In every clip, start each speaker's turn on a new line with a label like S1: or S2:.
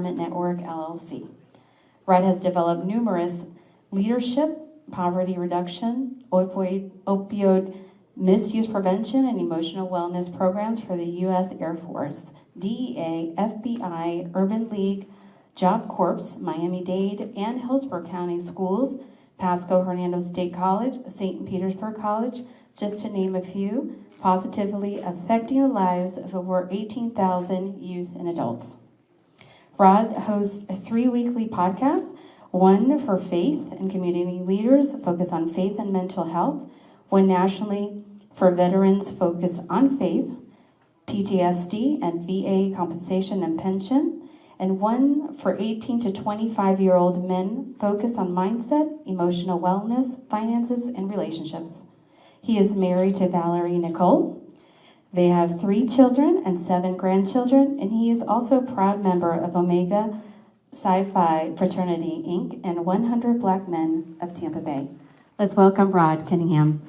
S1: Empowerment Network, LLC. RED has developed numerous leadership, poverty reduction, opioid misuse prevention, and emotional wellness programs for the U.S. Air Force, DEA, FBI, Urban League, Job Corps, Miami-Dade, and Hillsborough County Schools, Pasco Hernando State College, St. Petersburg College, just to name a few, positively affecting the lives of over 18,000 youth and adults. ROD hosts 3 weekly podcasts, one for faith and community leaders focused on faith and mental health, one nationally for veterans focused on faith, PTSD, and VA compensation and pension, and one for 18 to 25-year-old men focused on mindset, emotional wellness, finances, and relationships. He is married to Valerie Nicole. They have 3 children and 7 grandchildren, and he is also a proud member of Omega Psi Phi Fraternity, Inc., and 100 Black Men of Tampa Bay. Let's welcome Rod Cunningham.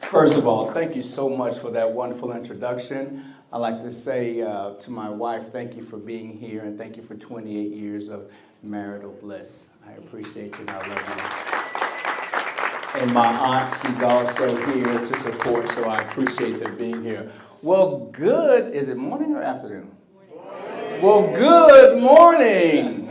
S2: First of all, thank you so much for that wonderful introduction. I'd like to say to my wife, thank you for being here, and thank you for 28 years of marital bliss. I appreciate you, and I love you. And my aunt, she's also here to support, so I appreciate them being here. Well, good, is it morning or afternoon? Morning. Well, good morning.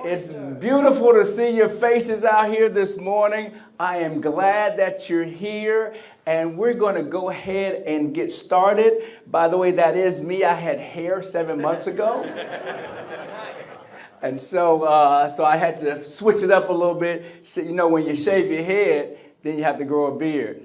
S2: It's beautiful to see your faces out here this morning. I am glad that you're here, and we're going to go ahead and get started. By the way, that is me. I had hair 7 months ago. And so I had to switch it up a little bit. So, you know, when you shave your head, then you have to grow a beard.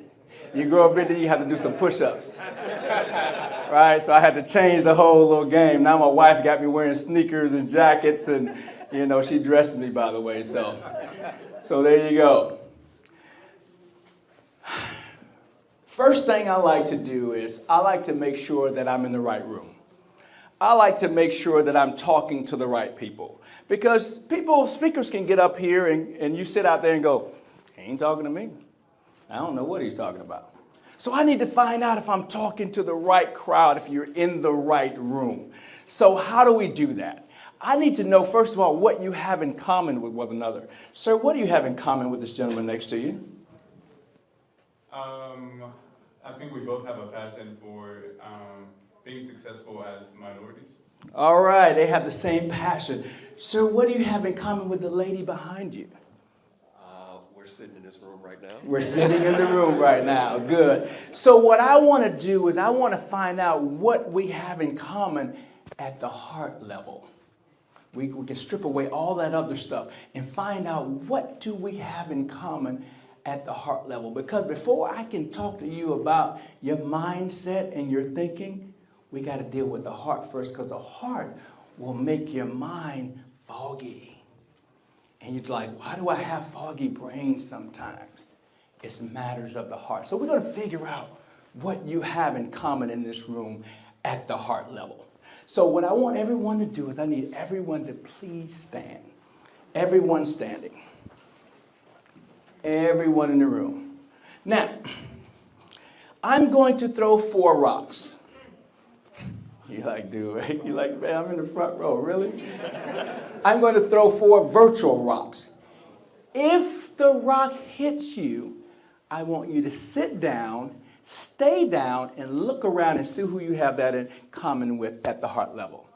S2: You grow a beard, then you have to do some push-ups. Right? So I had to change the whole little game. Now my wife got me wearing sneakers and jackets, and you know, she dressed me, by the way, so there you go. First thing I like to do is I like to make sure that I'm in the right room. I like to make sure that I'm talking to the right people. Because speakers can get up here and you sit out there and go, he ain't talking to me. I don't know what he's talking about. So I need to find out if I'm talking to the right crowd, if you're in the right room. So how do we do that? I need to know, first of all, what you have in common with one another. Sir, what do you have in common with this gentleman next to you?
S3: I think we both have a passion for being successful as minorities.
S2: All right, they have the same passion. Sir, what do you have in common with the lady behind you?
S4: We're sitting in this room right now.
S2: We're sitting in the room right now. Good. So what I want to do is I want to find out what we have in common at the heart level. We can strip away all that other stuff and find out what do we have in common at the heart level. Because before I can talk to you about your mindset and your thinking, we got to deal with the heart first, because the heart will make your mind foggy. And you're like, why do I have foggy brains sometimes? It's matters of the heart. So we're going to figure out what you have in common in this room at the heart level. So what I want everyone to do is I need everyone to please stand. Everyone standing. Everyone in the room. Now, I'm going to throw 4 rocks. You like, dude, right? You like, man, I'm in the front row, really? I'm going to throw 4 virtual rocks. If the rock hits you, I want you to sit down, stay down, and look around and see who you have that in common with at the heart level.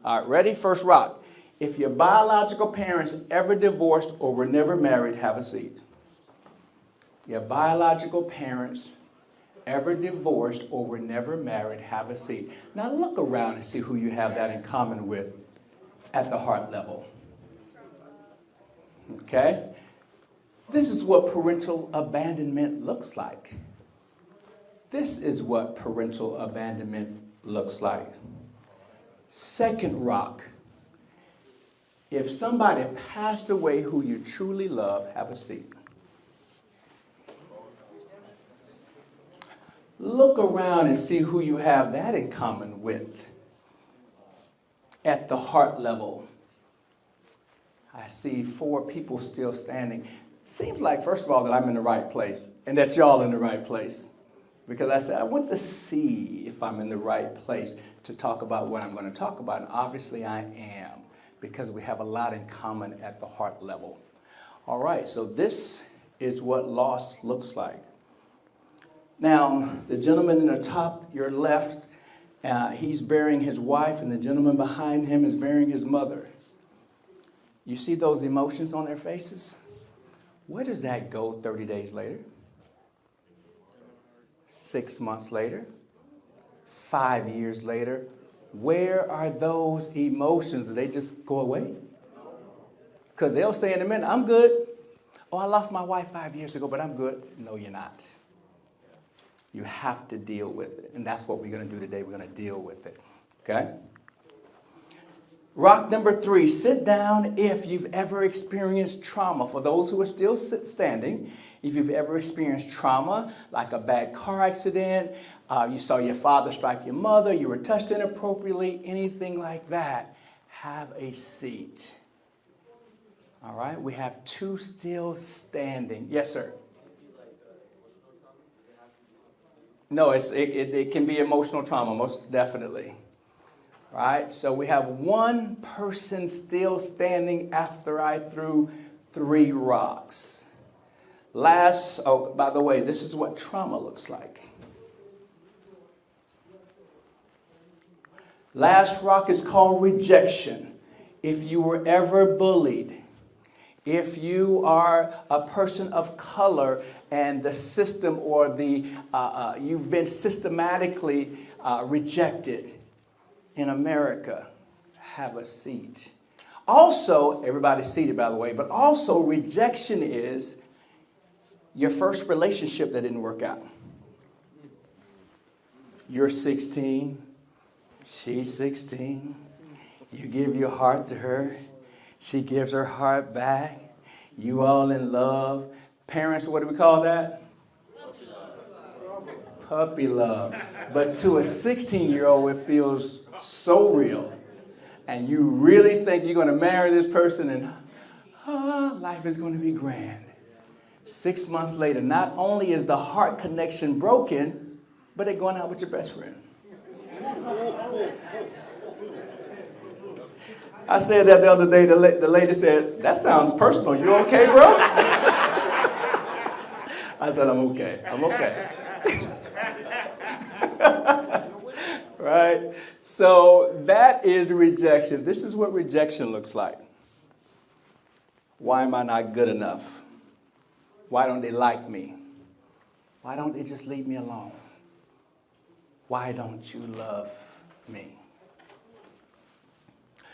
S2: All right, ready? First rock. If your biological parents ever divorced or were never married, have a seat. Your biological parents ever divorced or were never married, have a seat. Now look around and see who you have that in common with at the heart level. Okay? This is what parental abandonment looks like. This is what parental abandonment looks like. Second rock. If somebody passed away who you truly love, have a seat. Look around and see who you have that in common with at the heart level. I see 4 people still standing. Seems like, first of all, that I'm in the right place and that y'all in the right place. because I said, I want to see if I'm in the right place to talk about what I'm going to talk about. And obviously I am, because we have a lot in common at the heart level. All right, so this is what loss looks like. Now, the gentleman in the top, your left, he's burying his wife, and the gentleman behind him is burying his mother. You see those emotions on their faces? Where does that go 30 days later? 6 months later? 5 years later? Where are those emotions? Do they just go away? Because they'll say in a minute, I'm good. Oh, I lost my wife 5 years ago, but I'm good. No, you're not. You have to deal with it. And that's what we're going to do today. We're going to deal with it. Okay? Rock number 3, sit down if you've ever experienced trauma. For those who are still standing, if you've ever experienced trauma, like a bad car accident, you saw your father strike your mother, you were touched inappropriately, anything like that, have a seat. All right? We have 2 still standing. Yes, sir. No, it can be emotional trauma, most definitely. Right? So we have 1 person still standing after I threw 3 rocks. By the way, this is what trauma looks like. Last rock is called rejection. If you were ever bullied, if you are a person of color and the system or you've been systematically rejected in America, have a seat. Also, everybody's seated, by the way, but also rejection is your first relationship that didn't work out. You're 16, she's 16, you give your heart to her, she gives her heart back, you all in love. Parents, what do we call that? Puppy love. But to a 16-year-old, it feels so real. And you really think you're going to marry this person and life is going to be grand. 6 months later, not only is the heart connection broken, but they're going out with your best friend. I said that the other day. The lady said, that sounds personal. You okay, bro? I said, I'm okay. I'm okay. Right? So that is rejection. This is what rejection looks like. Why am I not good enough? Why don't they like me? Why don't they just leave me alone? Why don't you love me?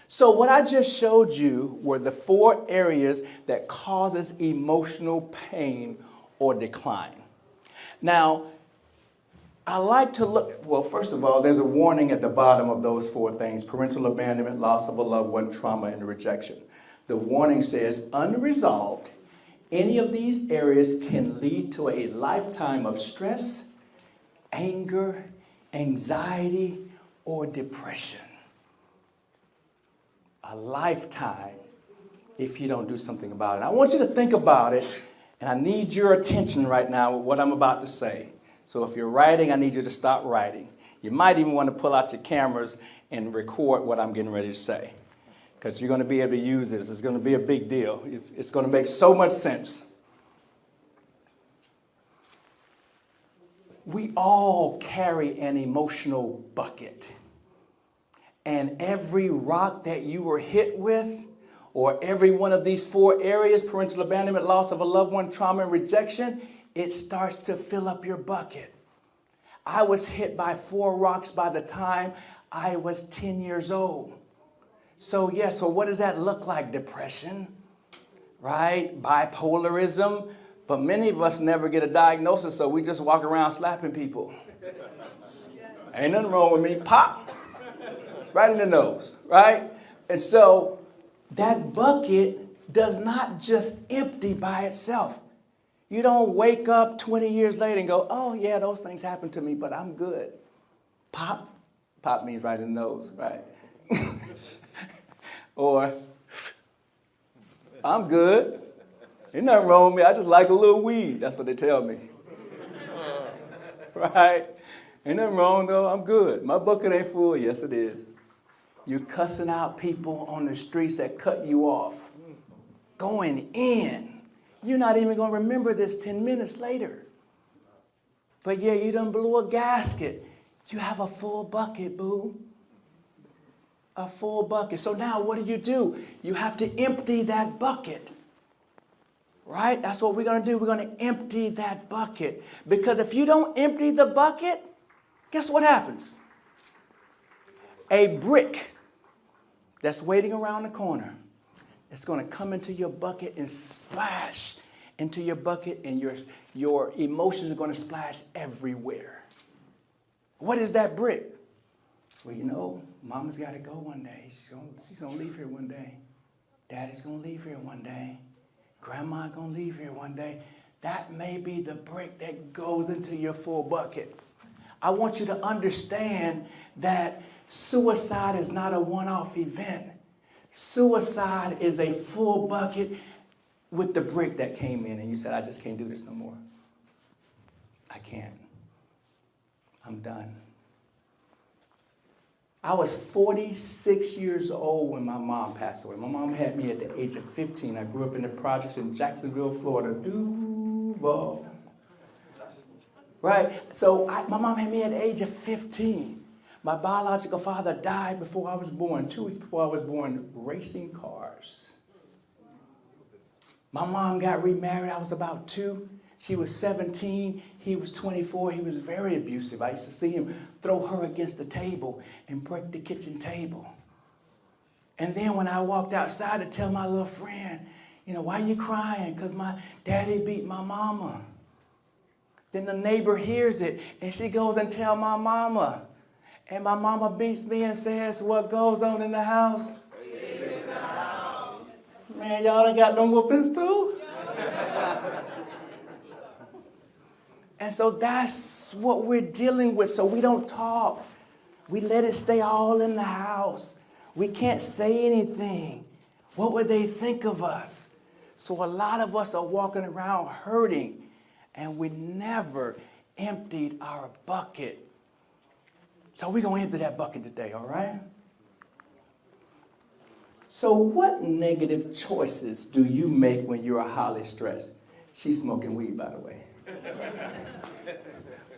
S2: So what I just showed you were the 4 areas that causes emotional pain or decline. Now, I like to look, well, first of all, there's a warning at the bottom of those 4 things: parental abandonment, loss of a loved one, trauma, and rejection. The warning says, unresolved, any of these areas can lead to a lifetime of stress, anger, anxiety, or depression. A lifetime if you don't do something about it. I want you to think about it, and I need your attention right now with what I'm about to say. So if you're writing, I need you to stop writing. You might even want to pull out your cameras and record what I'm getting ready to say, because you're going to be able to use this. It's going to be a big deal. It's going to make so much sense. We all carry an emotional bucket. And every rock that you were hit with, or every one of these 4 areas, parental abandonment, loss of a loved one, trauma, and rejection, it starts to fill up your bucket. I was hit by 4 rocks by the time I was 10 years old. So what does that look like? Depression, right? Bipolarism. But many of us never get a diagnosis, so we just walk around slapping people. Ain't nothing wrong with me. Pop! Right in the nose, right? And so that bucket does not just empty by itself. You don't wake up 20 years later and go, oh, yeah, those things happened to me, but I'm good. Pop. Pop means right in the nose, right? Or, I'm good. Ain't nothing wrong with me. I just like a little weed. That's what they tell me. Right? Ain't nothing wrong, though. I'm good. My bucket ain't full. Yes, it is. You're cussing out people on the streets that cut you off. Going in. You're not even going to remember this 10 minutes later. But yeah, you done blew a gasket. You have a full bucket, boo. A full bucket. So now what do? You have to empty that bucket. Right? That's what we're going to do. We're going to empty that bucket. Because if you don't empty the bucket, guess what happens? A brick that's waiting around the corner, it's going to come into your bucket and splash into your bucket, and your emotions are going to splash everywhere. What is that brick? Well, Mama's got to go one day. She's going to leave here one day. Daddy's going to leave here one day. Grandma going to leave here one day. That may be the brick that goes into your full bucket. I want you to understand that suicide is not a one-off event. Suicide is a full bucket with the brick that came in and you said, I just can't do this no more. I can't. I'm done. I was 46 years old when my mom passed away. My mom had me at the age of 15. I grew up in the projects in Jacksonville, Florida. Duval. Right? So my mom had me at the age of 15. My biological father died before I was born, 2 weeks before I was born, racing cars. My mom got remarried. I was about 2. She was 17. He was 24. He was very abusive. I used to see him throw her against the table and break the kitchen table. And then when I walked outside to tell my little friend, why are you crying? Because my daddy beat my mama. Then the neighbor hears it, and she goes and tells my mama. And my mama beats me and says, what goes on in the house? Man, y'all ain't got no whoopings too? And so that's what we're dealing with. So we don't talk. We let it stay all in the house. We can't say anything. What would they think of us? So a lot of us are walking around hurting, and we never emptied our bucket. So we're going to empty that bucket today, all right? So what negative choices do you make when you're highly stressed? She's smoking weed, by the way.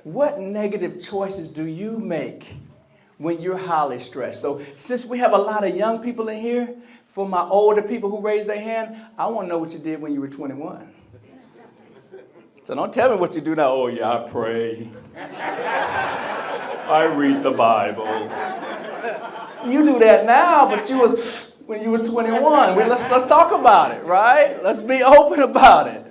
S2: What negative choices do you make when you're highly stressed? So since we have a lot of young people in here, for my older people who raised their hand, I want to know what you did when you were 21. So don't tell me what you do now. Oh, yeah, I pray. I read the Bible. You do that now, but you was when you were 21. Let's talk about it, right? Let's be open about it.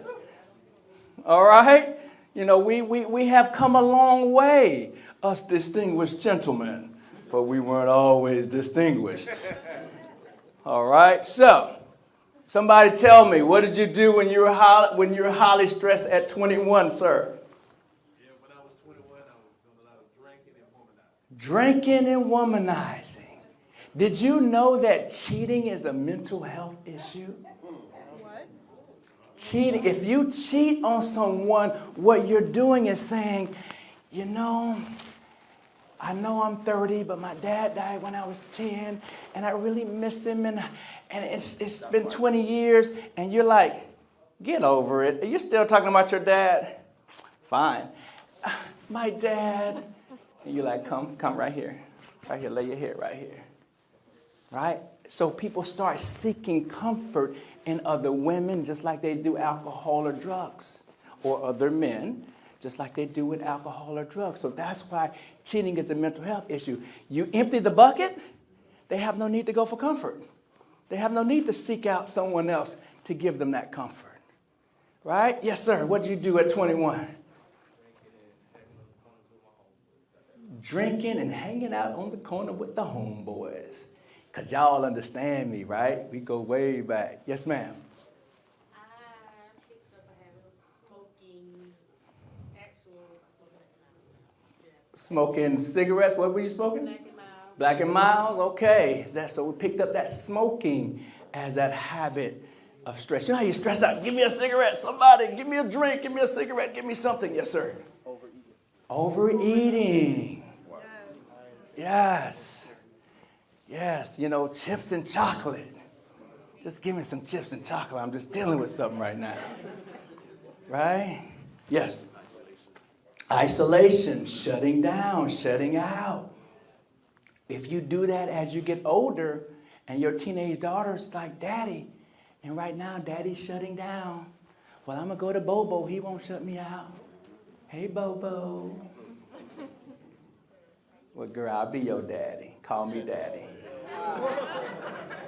S2: All right? We have come a long way, us distinguished gentlemen, but we weren't always distinguished. All right? So, somebody tell me, what did you do when you were highly stressed at 21, sir?
S5: Yeah, when I was 21, I was doing a lot of drinking and womanizing.
S2: Drinking and womanizing. Did you know that cheating is a mental health issue?
S6: What?
S2: Cheating. If you cheat on someone, what you're doing is saying, I know I'm 30, but my dad died when I was 10, and I really miss him, and it's been 20 years, and you're like, get over it. Are you still talking about your dad? Fine. My dad. And you're like, come right here. Right here, lay your head right here. Right? So people start seeking comfort in other women just like they do alcohol or drugs, or other men just like they do with alcohol or drugs. So that's why cheating is a mental health issue. You empty the bucket, they have no need to go for comfort. They have no need to seek out someone else to give them that comfort. Right? Yes, sir. What did you do at 21? Drinking and hanging out on the corner with the homeboys. Because y'all understand me, right? We go way back. Yes, ma'am.
S6: I picked up a habit of smoking
S2: Smoking cigarettes. What were you smoking?
S6: Black and Mild.
S2: Black and Miles. Okay. So we picked up that smoking as that habit of stress. You know how you stress out? Give me a cigarette. Somebody, give me a drink. Give me a cigarette. Give me something. Yes, sir. Overeating. Yes. Yes, you know, chips and chocolate. Just give me some chips and chocolate. I'm just dealing with something right now. Right? Yes. Isolation, shutting down, shutting out. If you do that as you get older and your teenage daughter's like, Daddy, and right now Daddy's shutting down. Well, I'm going to go to Bobo. He won't shut me out. Hey, Bobo. Well, girl, I'll be your daddy. Call me daddy.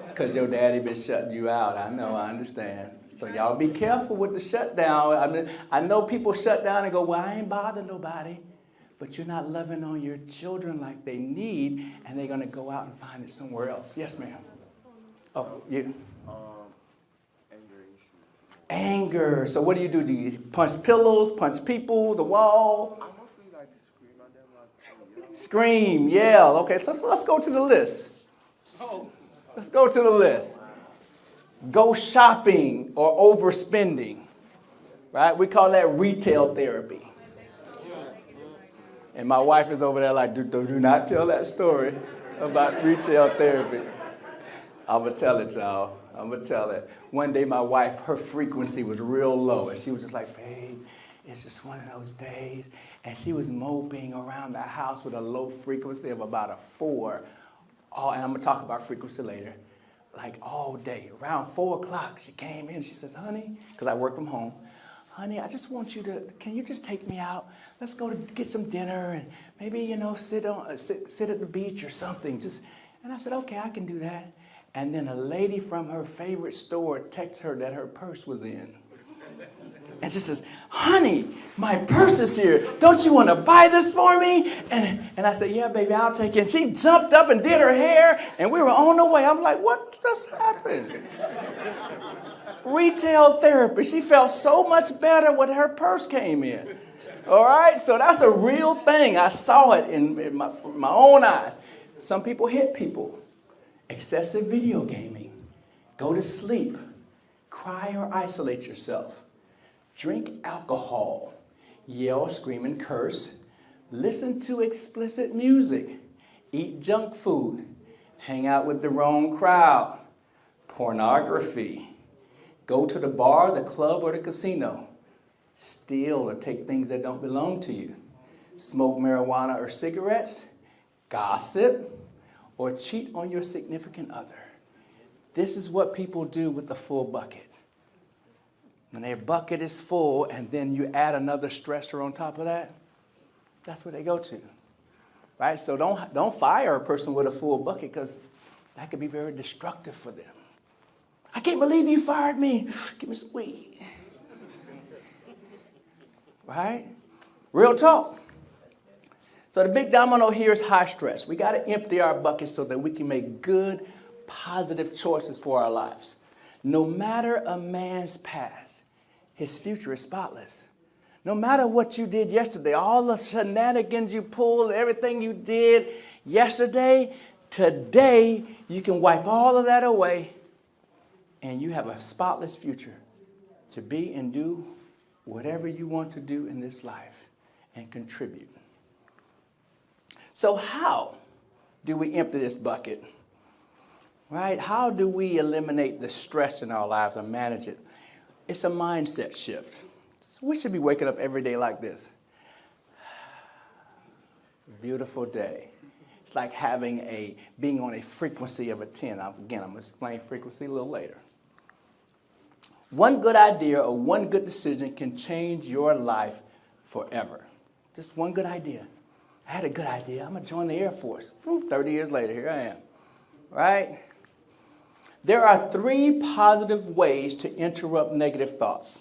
S2: Because your daddy been shutting you out. I know, I understand. So y'all be careful with the shutdown. I mean, I know people shut down and go, well, I ain't bothering nobody. But you're not loving on your children like they need, and they're going to go out and find it somewhere else. Yes, ma'am. Oh, you?
S5: Anger issues.
S2: Anger. So what do? Do you punch pillows, punch people, the wall?
S5: I mostly like to scream at them, like,
S2: Scream, yell. Okay, so let's go to the list. Let's go to the list. Go shopping or overspending. Right? We call that retail therapy. And my wife is over there like, do not tell that story about retail therapy. I'm going to tell it, y'all. I'm going to tell it. One day my wife, her frequency was real low. And she was just like, babe, it's just one of those days. And she was moping around the house with a low frequency of about a 4. And I'm going to talk about frequency later. Like all day. Around 4 o'clock, she came in. She says, honey, because I work from home. Honey, I just want you to, can you just take me out? Let's go to get some dinner and maybe, you know, sit at the beach or something. And I said, okay, I can do that. And then a lady from her favorite store texts her that her purse was in. And she says, honey, my purse is here. Don't you want to buy this for me? And I said, yeah, baby, I'll take it. And she jumped up and did her hair, and we were on the way. I'm like, what just happened? Retail therapy. She felt so much better when her purse came in. All right? So that's a real thing. I saw it in my own eyes. Some people hit people. Excessive video gaming. Go to sleep. Cry or isolate yourself. Drink alcohol. Yell, scream, and curse. Listen to explicit music. Eat junk food. Hang out with the wrong crowd. Pornography. Go to the bar, the club, or the casino. Steal or take things that don't belong to you. Smoke marijuana or cigarettes. Gossip. Or cheat on your significant other. This is what people do with the full bucket. When their bucket is full and then you add another stressor on top of that, that's what they go to. Right? So don't fire a person with a full bucket because that could be very destructive for them. I can't believe you fired me. Give me some weed. Right? Real talk. So the big domino here is high stress. We got to empty our buckets so that we can make good, positive choices for our lives. No matter a man's past, his future is spotless. No matter what you did yesterday, all the shenanigans you pulled, everything you did yesterday, today, you can wipe all of that away and you have a spotless future to be and do whatever you want to do in this life and contribute. So how do we empty this bucket? Right? How do we eliminate the stress in our lives and manage it? It's a mindset shift. We should be waking up every day like this. Beautiful day. It's like being on a frequency of a 10. Again, I'm going to explain frequency a little later. One good idea or one good decision can change your life forever. Just one good idea. I had a good idea. I'm going to join the Air Force. 30 years later, here I am. Right? There are 3 positive ways to interrupt negative thoughts.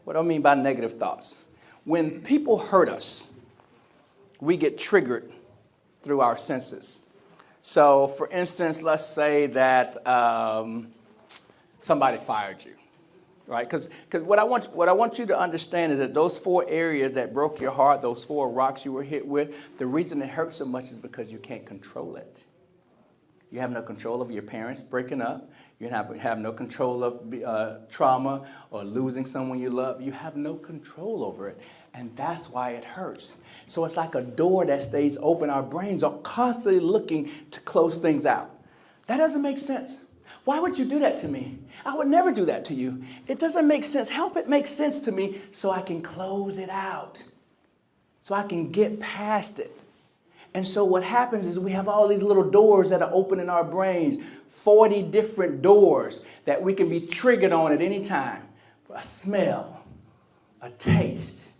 S2: What do I mean by negative thoughts? When people hurt us, we get triggered through our senses. So, for instance, let's say that somebody fired you. Right? Because what I want you to understand is that those 4 areas that broke your heart, those 4 rocks you were hit with, the reason it hurts so much is because you can't control it. You have no control of your parents breaking up. You have no control of trauma or losing someone you love. You have no control over it. And that's why it hurts. So it's like a door that stays open. Our brains are constantly looking to close things out. That doesn't make sense. Why would you do that to me? I would never do that to you. It doesn't make sense. Help it make sense to me so I can close it out, so I can get past it. And so what happens is we have all these little doors that are open in our brains, 40 different doors that we can be triggered on at any time. A smell, a taste,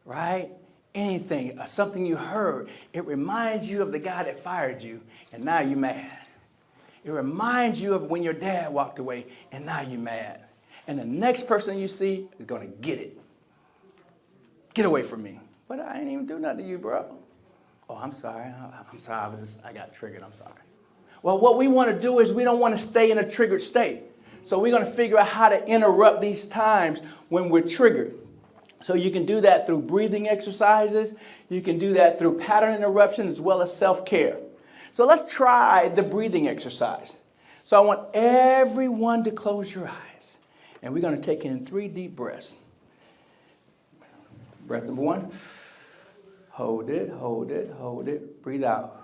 S2: right? Anything, something you heard. It reminds you of the guy that fired you, and now you're mad. It reminds you of when your dad walked away, and now you're mad. And the next person you see is going to get it. Get away from me. But I ain't even do nothing to you, bro. Oh, I'm sorry. I'm sorry. I got triggered. I'm sorry. Well, what we want to do is we don't want to stay in a triggered state. So we're going to figure out how to interrupt these times when we're triggered. So you can do that through breathing exercises. You can do that through pattern interruption as well as self-care. So let's try the breathing exercise. So I want everyone to close your eyes. And we're going to take in 3 deep breaths. Breath number 1. Hold it, hold it, hold it. Breathe out.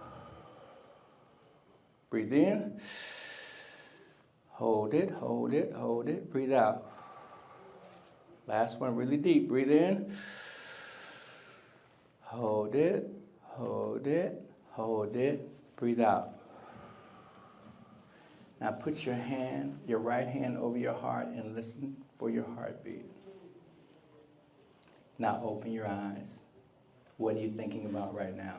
S2: Breathe in. Hold it, hold it, hold it. Breathe out. Last one, really deep. Breathe in. Hold it, hold it, hold it. Breathe out. Now put your right hand over your heart and listen for your heartbeat. Now open your eyes. What are you thinking about right now?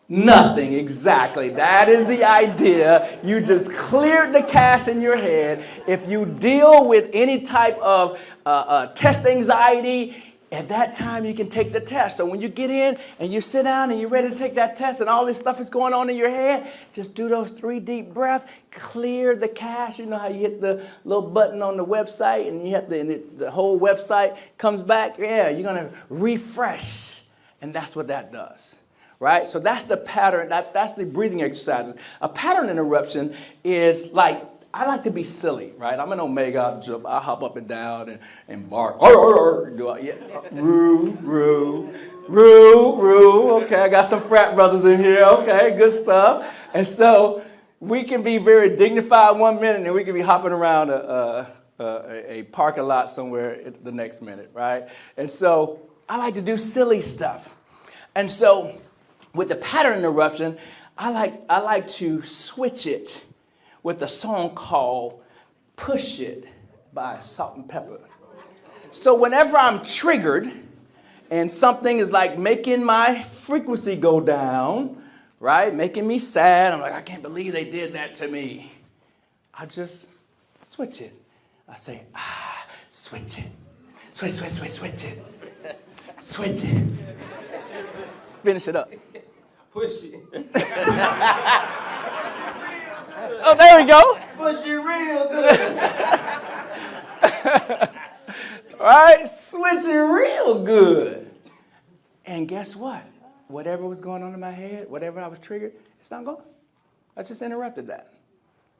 S2: Nothing, exactly. That is the idea. You just cleared the cache in your head. If you deal with any type of test anxiety, at that time you can take the test. So when you get in and you sit down and you're ready to take that test and all this stuff is going on in your head, just do those 3 deep breaths, clear the cache. You know how you hit the little button on the website and you have the whole website comes back? Yeah, you're going to refresh. And that's what that does. Right? So that's the pattern. That's the breathing exercises. A pattern interruption is like, I like to be silly, right? I'm an omega. I'll hop up and down and bark. Roo. Okay, I got some frat brothers in here. Okay, good stuff. And so we can be very dignified 1 minute and we can be hopping around a parking lot somewhere the next minute, right? And so I like to do silly stuff. And so with the pattern interruption, I like to switch it with a song called Push It by Salt and Pepper. So whenever I'm triggered and something is like making my frequency go down, right, making me sad, I'm like, I can't believe they did that to me. I just switch it. I say, switch it. Switch it. Switch it. Finish it up.
S4: Push it.
S2: Oh, there we go.
S4: Push it real good.
S2: All right, switch it real good. And guess what? Whatever was going on in my head, whatever I was triggered, it's not going. I just interrupted that,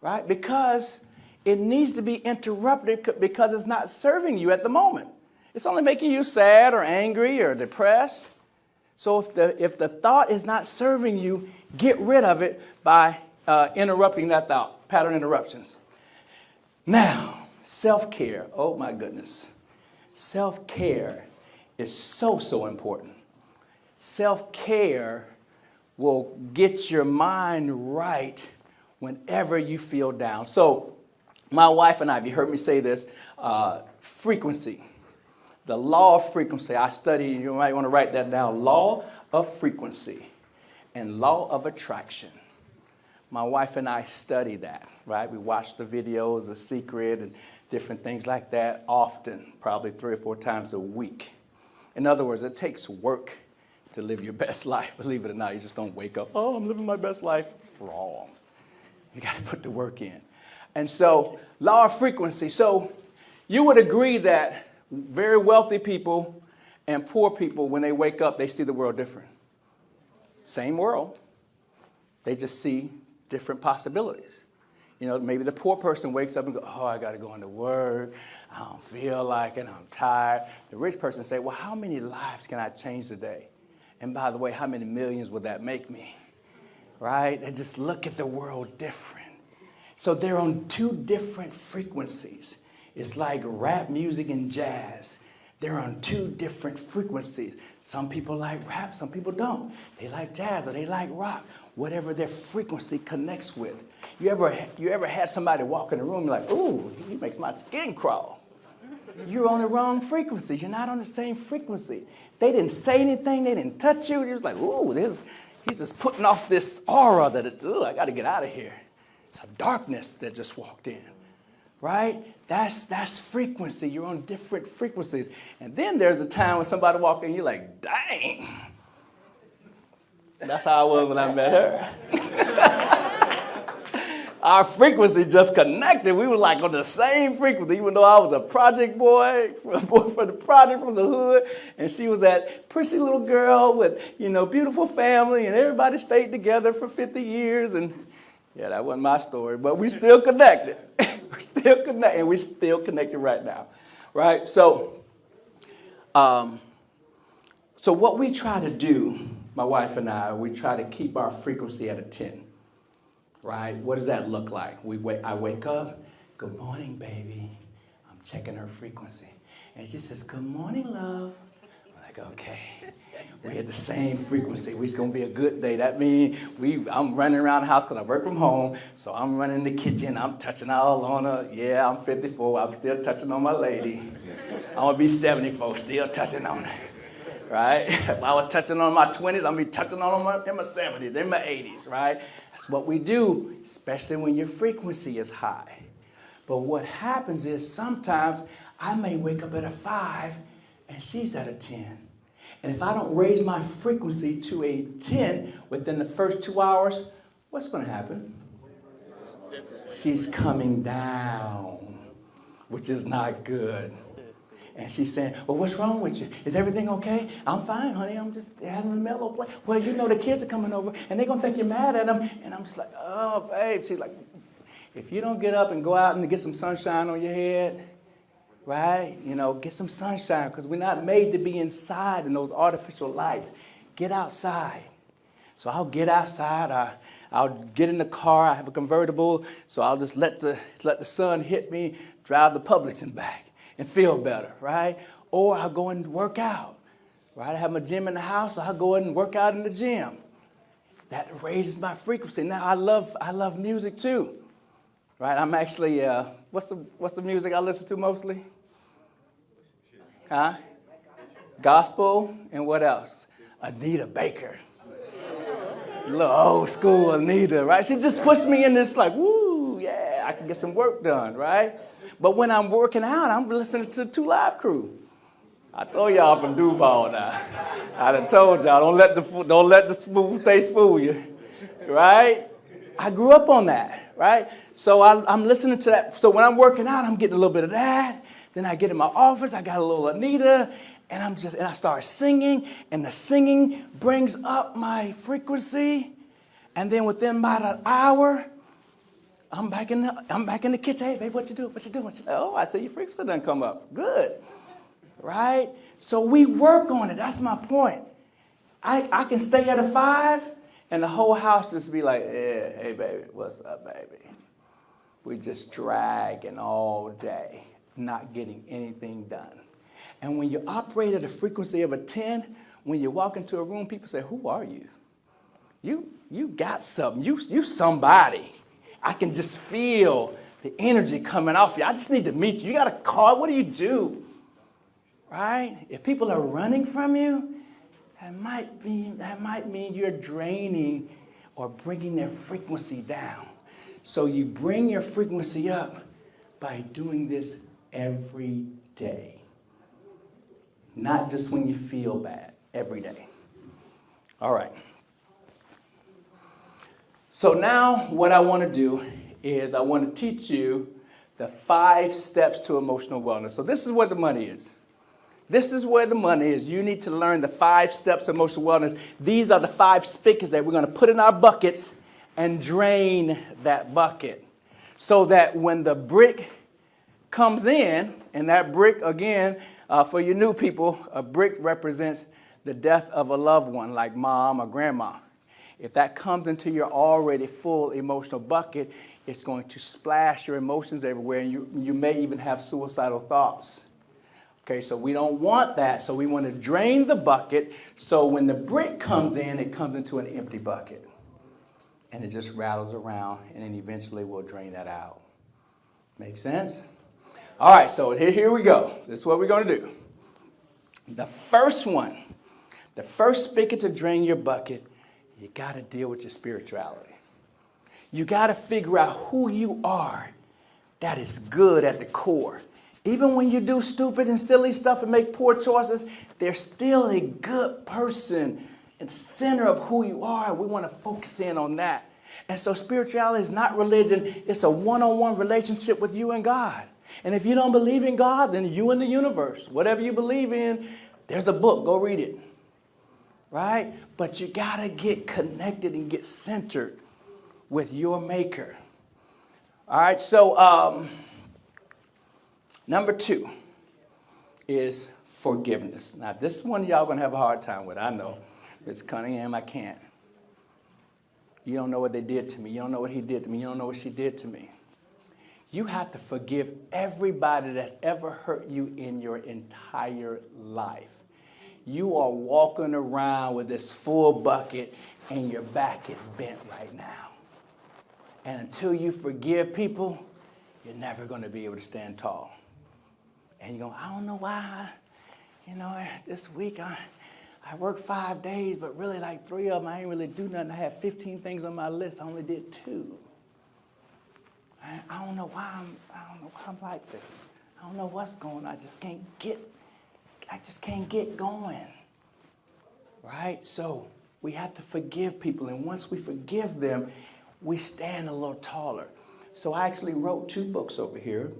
S2: right? Because it needs to be interrupted because it's not serving you at the moment. It's only making you sad or angry or depressed. So if the thought is not serving you, get rid of it by interrupting that thought, pattern interruptions. Now, self-care. Oh, my goodness. Self-care is so important. Self-care will get your mind right whenever you feel down. So my wife and I, if you heard me say this, frequency. The law of frequency. I study, you might want to write that down. Law of frequency and law of attraction. My wife and I study that, right? We watch the videos, The Secret, and different things like that often, probably 3 or 4 times a week. In other words, it takes work to live your best life. Believe it or not, you just don't wake up, oh, I'm living my best life. Wrong. You got to put the work in. And so, law of frequency. So, you would agree that very wealthy people and poor people, when they wake up, they see the world different. Same world. They just see different possibilities. You know, maybe the poor person wakes up and goes, oh, I got to go into work. I don't feel like it. I'm tired. The rich person say, well, how many lives can I change today? And by the way, how many millions would that make me? Right? They just look at the world different. So they're on two different frequencies. It's like rap music and jazz. They're on two different frequencies. Some people like rap, some people don't. They like jazz or they like rock, whatever their frequency connects with. You ever had somebody walk in the room like, ooh, he makes my skin crawl. You're on the wrong frequency. You're not on the same frequency. They didn't say anything. They didn't touch you. You're just like, ooh, he's just putting off this aura that, I got to get out of here. It's a darkness that just walked in, right? That's frequency. You're on different frequencies. And then there's a time when somebody walks in, you're like, dang. That's how I was when I met her. Our frequency just connected. We were like on the same frequency, even though I was a project boy for the project from the hood, and she was that pretty little girl with, beautiful family, and everybody stayed together for 50 years. And yeah, that wasn't my story, but we still connected. We're still connected, and we're still connected right now, right? So what we try to do, my wife and I, we try to keep our frequency at a 10. Right? What does that look like? I wake up, good morning, baby. I'm checking her frequency. And she says, good morning, love. I'm like, okay. We're at the same frequency. It's going to be a good day. That means I'm running around the house because I work from home. So I'm running the kitchen. I'm touching all on her. Yeah, I'm 54. I'm still touching on my lady. I'm going to be 74, still touching on her. Right? If I was touching on my 20s, I'm going to be touching on them in my 70s, in my 80s, right? That's what we do, especially when your frequency is high. But what happens is sometimes I may wake up at a 5 and she's at a 10. And if I don't raise my frequency to a 10 within the first 2 hours, what's going to happen? She's coming down, which is not good. And she's saying, well, what's wrong with you? Is everything okay? I'm fine, honey. I'm just having a mellow play. Well, the kids are coming over, and they're going to think you're mad at them. And I'm just like, oh, babe. She's like, if you don't get up and go out and get some sunshine on your head, right? Get some sunshine, because we're not made to be inside in those artificial lights. Get outside. So I'll get outside. I'll get in the car. I have a convertible, so I'll just let the sun hit me, drive the Publix and back. And feel better, right? Or I'll go and work out, right? I have my gym in the house, so I'll go in and work out in the gym. That raises my frequency. Now I love music too, right? I'm actually what's the music I listen to mostly? Huh? Gospel and what else? Anita Baker, a little old school Anita, right? She just puts me in this like, woo, yeah, I can get some work done, right? But when I'm working out, I'm listening to the 2 Live Crew. I told y'all from Duval now. I done told y'all, don't let the smooth taste fool you, right? I grew up on that, right? So I'm listening to that. So when I'm working out, I'm getting a little bit of that. Then I get in my office, I got a little Anita, and I start singing, and the singing brings up my frequency. And then within about an hour, I'm back in the kitchen. Hey, babe, what you doing? Oh, I see your frequency done come up. Good. Right? So we work on it. That's my point. I can stay at a 5 and the whole house just be like, yeah, hey, baby, what's up, baby? We just dragging all day, not getting anything done. And when you operate at a frequency of a 10, when you walk into a room, people say, who are you? You got something. You somebody. I can just feel the energy coming off you. I just need to meet you. You got a call. What do you do? Right? If people are running from you, that might mean you're draining or bringing their frequency down. So you bring your frequency up by doing this every day. Not just when you feel bad, every day. All right. So now what I want to do is I want to teach you the 5 steps to emotional wellness. So this is where the money is. This is where the money is. You need to learn the 5 steps to emotional wellness. These are the 5 spigots that we're going to put in our buckets and drain that bucket. so that when the brick comes in, and that brick, again, for you new people, a brick represents the death of a loved one, like mom or grandma. If that comes into your already full emotional bucket, it's going to splash your emotions everywhere, and you may even have suicidal thoughts. Okay, so we don't want that, so we want to drain the bucket, so when the brick comes in, it comes into an empty bucket. And it just rattles around, and then eventually we'll drain that out. Make sense? All right, so here we go. This is what we're going to do. The first one, the first spigot to drain your bucket, you got to deal with your spirituality. You got to figure out who you are that is good at the core. Even when you do stupid and silly stuff and make poor choices, there's still a good person in the center of who you are. We want to focus in on that. And so spirituality is not religion. It's a one-on-one relationship with you and God. And if you don't believe in God, then you and the universe. Whatever you believe in, there's a book. Go read it. Right? But you got to get connected and get centered with your maker. All right, so number 2 is forgiveness. Now, this one y'all going to have a hard time with, I know. Mr. Cunningham, I can't. You don't know what they did to me. You don't know what he did to me. You don't know what she did to me. You have to forgive everybody that's ever hurt you in your entire life. You are walking around with this full bucket and your back is bent right now. And until you forgive people, you're never going to be able to stand tall. And you go, I don't know why, this week I worked 5 days, but really like 3 of them, I ain't really do nothing. I had 15 things on my list. I only did 2. I don't know why I'm like this. I don't know what's going on. I just can't get going. Right? So we have to forgive people. And once we forgive them, we stand a little taller. So I actually wrote 2 books over here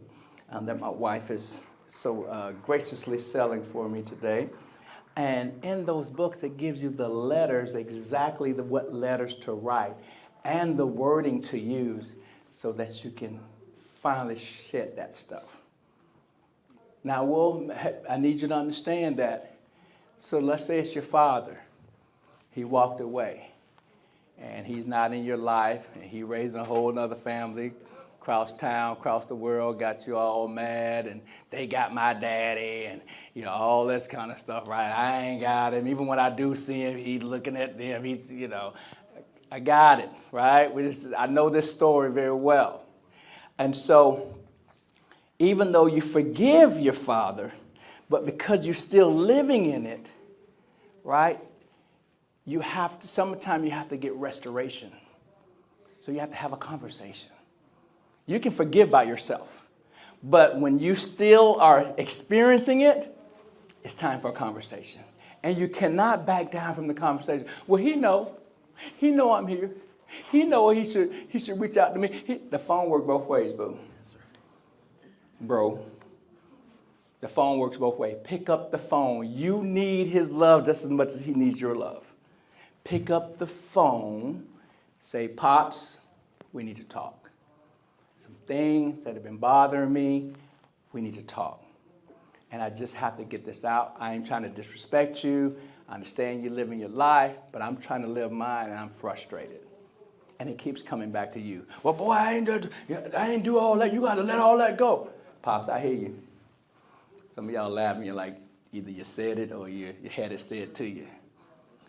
S2: that my wife is so graciously selling for me today. And in those books, it gives you the letters, exactly what letters to write and the wording to use so that you can finally shed that stuff. Now, I need you to understand that. So let's say it's your father. He walked away, and he's not in your life, and he raised a whole other family, across town, across the world, got you all mad, and they got my daddy, and all this kind of stuff, right? I ain't got him. Even when I do see him, he's looking at them. I got it, right? I know this story very well. And so, even though you forgive your father, but because you're still living in it, right? Sometimes you have to get restoration. So you have to have a conversation. You can forgive by yourself. But when you still are experiencing it, it's time for a conversation. And you cannot back down from the conversation. Well, he know I'm here. He know he should reach out to me. The phone works both ways, boo. Bro. The phone works both ways. Pick up the phone. You need his love just as much as he needs your love. Pick up the phone. Say, Pops, we need to talk. Some things that have been bothering me, we need to talk. And I just have to get this out. I ain't trying to disrespect you. I understand you're living your life, but I'm trying to live mine, and I'm frustrated. And it keeps coming back to you. Well, boy, I ain't do all that. You got to let all that go. Pops, I hear you. Some of y'all laughing. You're like, either you said it or you had it said to you.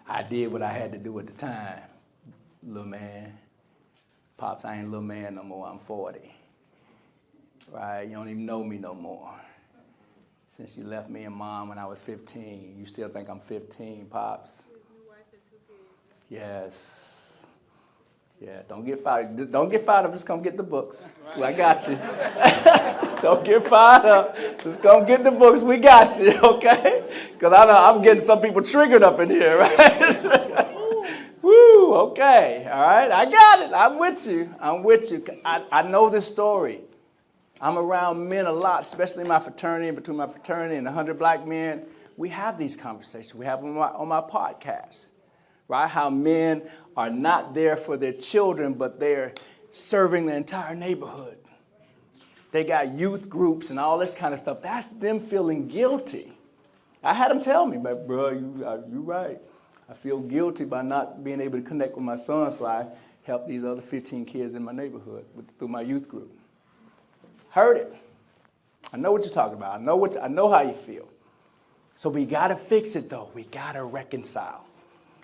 S2: I did what I had to do at the time. Little man. Pops, I ain't little man no more. I'm 40. Right? You don't even know me no more. Since you left me and Mom when I was 15, you still think I'm 15, Pops? Yes. Yeah, don't get fired. Don't get fired up. Just come get the books. Well, I got you. Don't get fired up. Just come get the books. We got you, okay? Because I know I'm getting some people triggered up in here, right? Woo, okay. All right, I got it. I'm with you. I know this story. I'm around men a lot, especially in my fraternity, between my fraternity and 100 black men. We have these conversations. We have them on my podcast, right? How men are not there for their children, but they're serving the entire neighborhood. They got youth groups and all this kind of stuff. That's them feeling guilty. I had them tell me, but bro, you right. I feel guilty by not being able to connect with my son, so I help these other 15 kids in my neighborhood through my youth group. Heard it. I know what you're talking about. I know how you feel. So we got to fix it, though. We got to reconcile.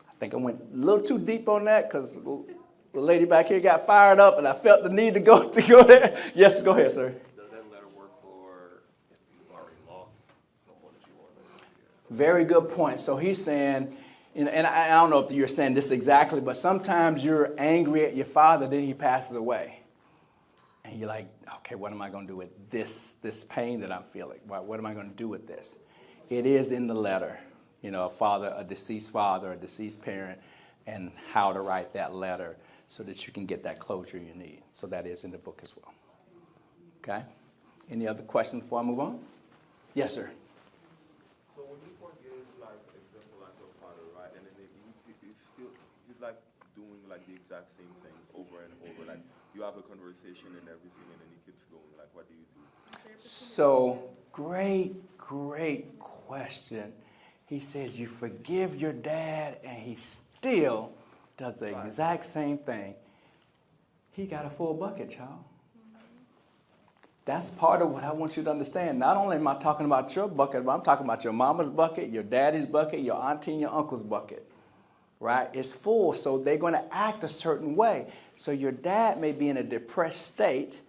S2: I think I went a little too deep on that because the lady back here got fired up, and I felt the need to go there. Yes, go ahead, sir.
S5: Does that letter work for if you've already lost someone that you want to?
S2: Very good point. So he's saying, and I don't know if you're saying this exactly, but sometimes you're angry at your father, then he passes away. And you're like, okay, what am I going to do with this pain that I'm feeling? What am I going to do with this? It is in the letter, a deceased father, a deceased parent, and how to write that letter so that you can get that closure you need. So that is in the book as well. Okay? Any other questions before I move on? Yes, sir.
S7: So when you forgive, like, example, like your father, right, and then he's like doing like the exact same things over and over, like you have a conversation and everything, and then he keeps going. Like, what do you do?
S2: So great question. He says you forgive your dad, and he still does the exact same thing. He got a full bucket, y'all. That's part of what I want you to understand. Not only am I talking about your bucket, but I'm talking about your mama's bucket, your daddy's bucket, your auntie and your uncle's bucket. Right? It's full, so they're going to act a certain way. So your dad may be in a depressed state,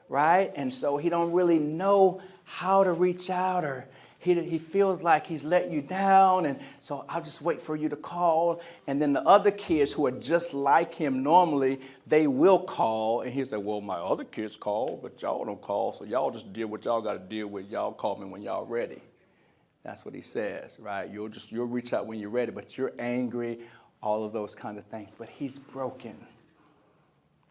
S2: right? And so he don't really know how to reach out, or he feels like he's let you down, and so I'll just wait for you to call. And then the other kids who are just like him normally, they will call, and he'll say, well, my other kids call, but y'all don't call, so y'all just deal with what y'all got to deal with. Y'all call me when y'all ready. That's what he says, right? You'll reach out when you're ready, but you're angry, all of those kind of things. But he's broken.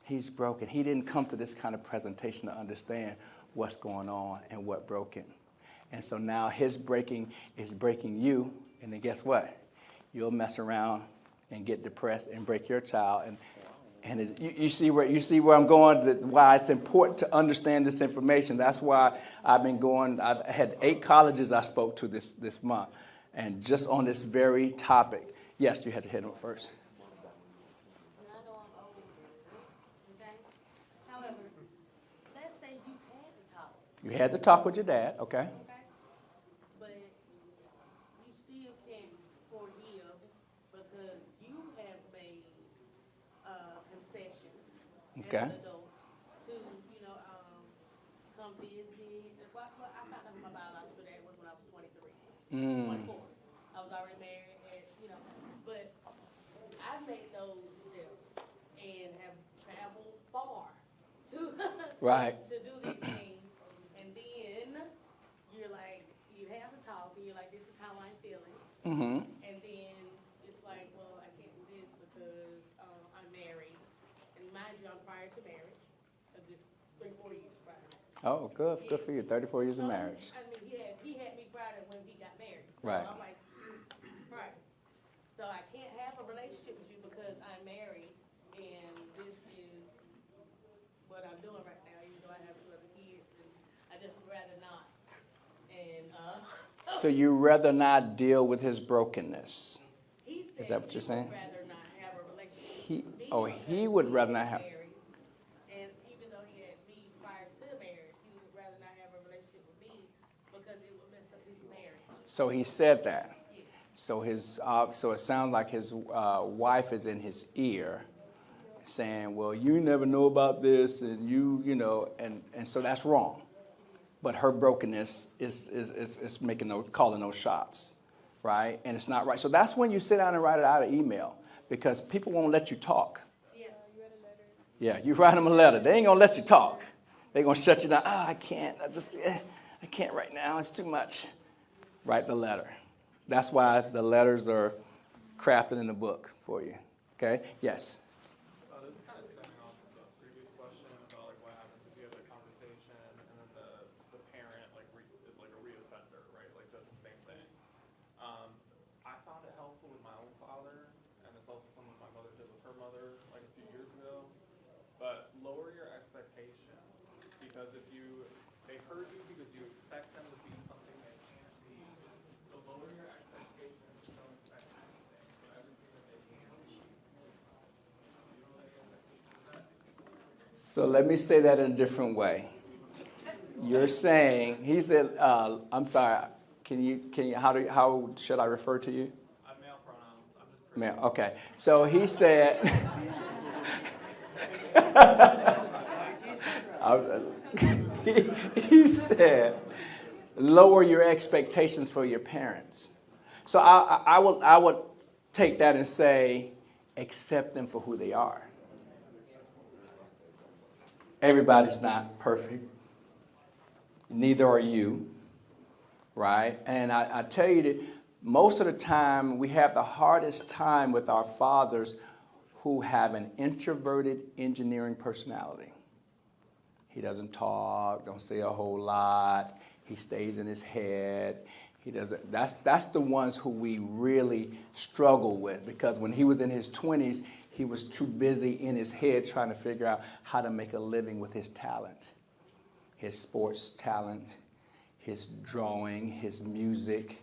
S2: He's broken. He didn't come to this kind of presentation to understand what's going on and what broken. And so now his breaking is breaking you, and then guess what? You'll mess around and get depressed and break your child. And you see where I'm going, why it's important to understand this information. That's why I've had 8 colleges I spoke to this month, and just on this very topic. Yes, you had to hit them first.
S6: And I know I'm old, okay? However, let's say you had to talk,
S2: You had to talk with your dad, okay?
S6: okay? But you still can't forgive because you have made concessions
S2: Okay.
S6: as an adult to, come visit. Well, I found out who my biological dad was when I was 23, 24. I was already married, and, but I've made those steps and have traveled far to,
S2: Right.
S6: to do these things. And then you're like, you have to talk, and you're like, this is how I'm feeling.
S2: Mm-hmm.
S6: And then it's like, well, I can't do this because I'm married. And mind you, I'm prior to marriage, just 3-4 years prior.
S2: Oh, good for you. 34 years of marriage.
S6: I mean, he had me prior to when he got married. So
S2: Right.
S6: I'm like, right. So I can't have a relationship with you because I'm married, and this is what I'm doing right now, even though I have 2 other kids, and I just would rather not. And
S2: So you'd rather not deal with his brokenness.
S6: he said
S2: Is that what you're saying?
S6: He would rather not have a relationship with me.
S2: He would rather not have.
S6: Married, and even though he had me prior to marriage, he would rather not have a relationship with me because it would mess up his marriage.
S2: So he said that. So so it sounds like his wife is in his ear, saying, "Well, you never know about this, and and so that's wrong." But her brokenness is calling those shots, right? And it's not right. So that's when you sit down and write it out an email, because people won't let you talk. Yeah, you write them a letter. They ain't gonna let you talk. They're gonna shut you down. Oh, I can't. I can't right now. It's too much. Write the letter. That's why the letters are crafted in the book for you. Okay? Yes.
S3: This is kind of stemming off of the previous question about like what happens if you have a conversation and then the parent is like a reoffender, right? Like does the same thing. I found it helpful with my own father, and it's also something my mother did with her mother like a few years ago. But lower your expectations, because if they hurt you because you expect them to be something they can't be, the lower your expectations, don't expect anything. So everything that they can be, you don't let your expectations.
S2: So let me say that in a different way. You're saying, he said, I'm sorry, how should I refer to you?
S3: I'm male pronouns. I'm just
S2: Male, okay. So he said, he said, lower your expectations for your parents. So I would take that and say, accept them for who they are. Everybody's not perfect. Neither are you, right? And I tell you that most of the time we have the hardest time with our fathers who have an introverted engineering personality. He doesn't talk, don't say a whole lot. He stays in his head. He doesn't. That's the ones who we really struggle with, because when he was in his 20s, he was too busy in his head trying to figure out how to make a living with his talent, his sports talent, his drawing, his music,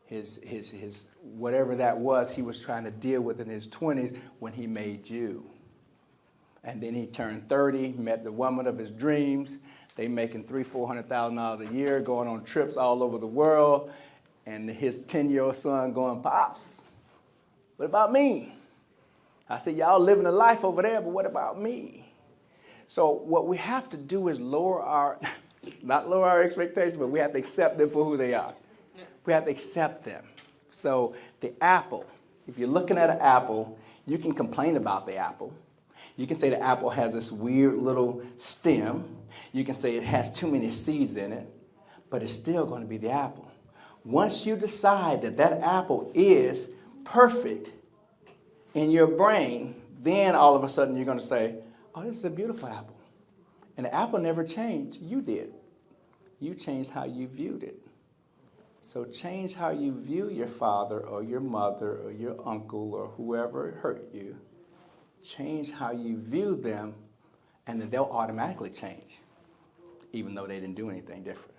S2: his whatever that was he was trying to deal with in his 20s when he made you. And then he turned 30, met the woman of his dreams. They making $300,000-$400,000 a year, going on trips all over the world. And his 10-year-old son going, Pops, what about me? I said, y'all living a life over there, but what about me? So what we have to do is not lower our expectations, but we have to accept them for who they are. We have to accept them. So the apple, if you're looking at an apple, you can complain about the apple. You can say the apple has this weird little stem. You can say it has too many seeds in it, but it's still going to be the apple. Once you decide that that apple is perfect in your brain, then all of a sudden you're going to say, oh, this is a beautiful apple. And the apple never changed. You did. You changed how you viewed it. So change how you view your father or your mother or your uncle or whoever hurt you. Change how you view them, and then they'll automatically change, even though they didn't do anything different.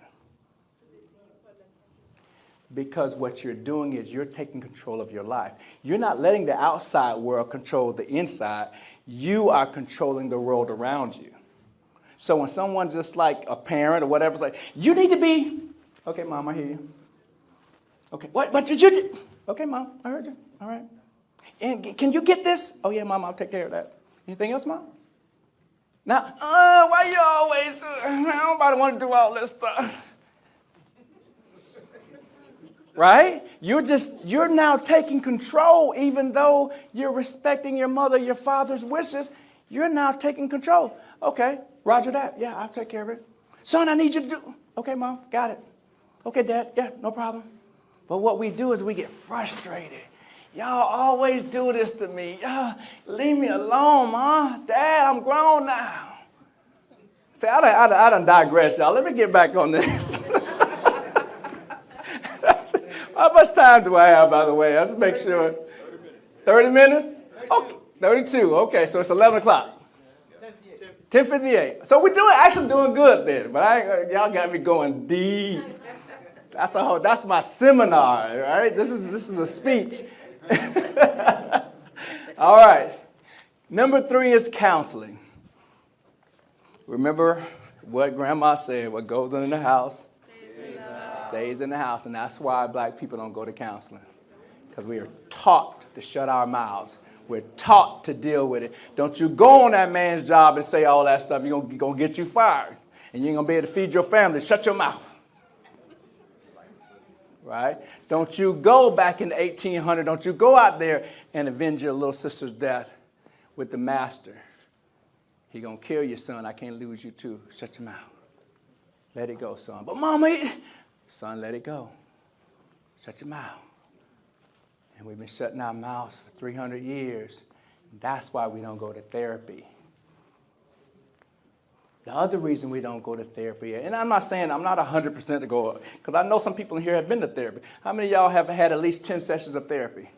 S2: Because what you're doing is you're taking control of your life. You're not letting the outside world control the inside. You are controlling the world around you. So when someone's just like a parent or whatever, it's like, you need to be, okay, Mom, I hear you. Okay, what did you do? Okay, Mom, I heard you. All right. And can you get this? Oh, yeah, Mom, I'll take care of that. Anything else, Mom? Now, why you always, nobody want to do all this stuff. Right? You're now taking control, even though you're respecting your mother, your father's wishes. You're now taking control. Okay, roger that. Yeah, I'll take care of it. Son, I need you to do. Okay, Mom, got it. Okay, Dad, yeah, no problem. But what we do is we get frustrated. Y'all always do this to me. Y'all leave me alone, Mom. Dad, I'm grown now. See, I done digress, y'all. Let me get back on this. How much time do I have, by the way? Let's make sure. 30 minutes? Okay, 32. Okay, so it's 11 o'clock. 10:58. So we're actually doing good then. But y'all got me going deep. That's my seminar, right? This is a speech. All right. Number 3 is counseling. Remember what Grandma said, what goes on in the house stays in the house. And that's why black people don't go to counseling, because we are taught to shut our mouths. We're taught to deal with it. Don't you go on that man's job and say all that stuff. You're going to get you fired. And you ain't going to be able to feed your family. Shut your mouth. Right? Don't you go back in the 1800s. Don't you go out there and avenge your little sister's death with the master. He going to kill your son. I can't lose you too. Shut your mouth. Let it go, son. But Mama, son, let it go. Shut your mouth. And we've been shutting our mouths for 300 years. That's why we don't go to therapy. The other reason we don't go to therapy, and I'm not saying I'm not 100% to go, because I know some people in here have been to therapy. How many of y'all have had at least 10 sessions of therapy?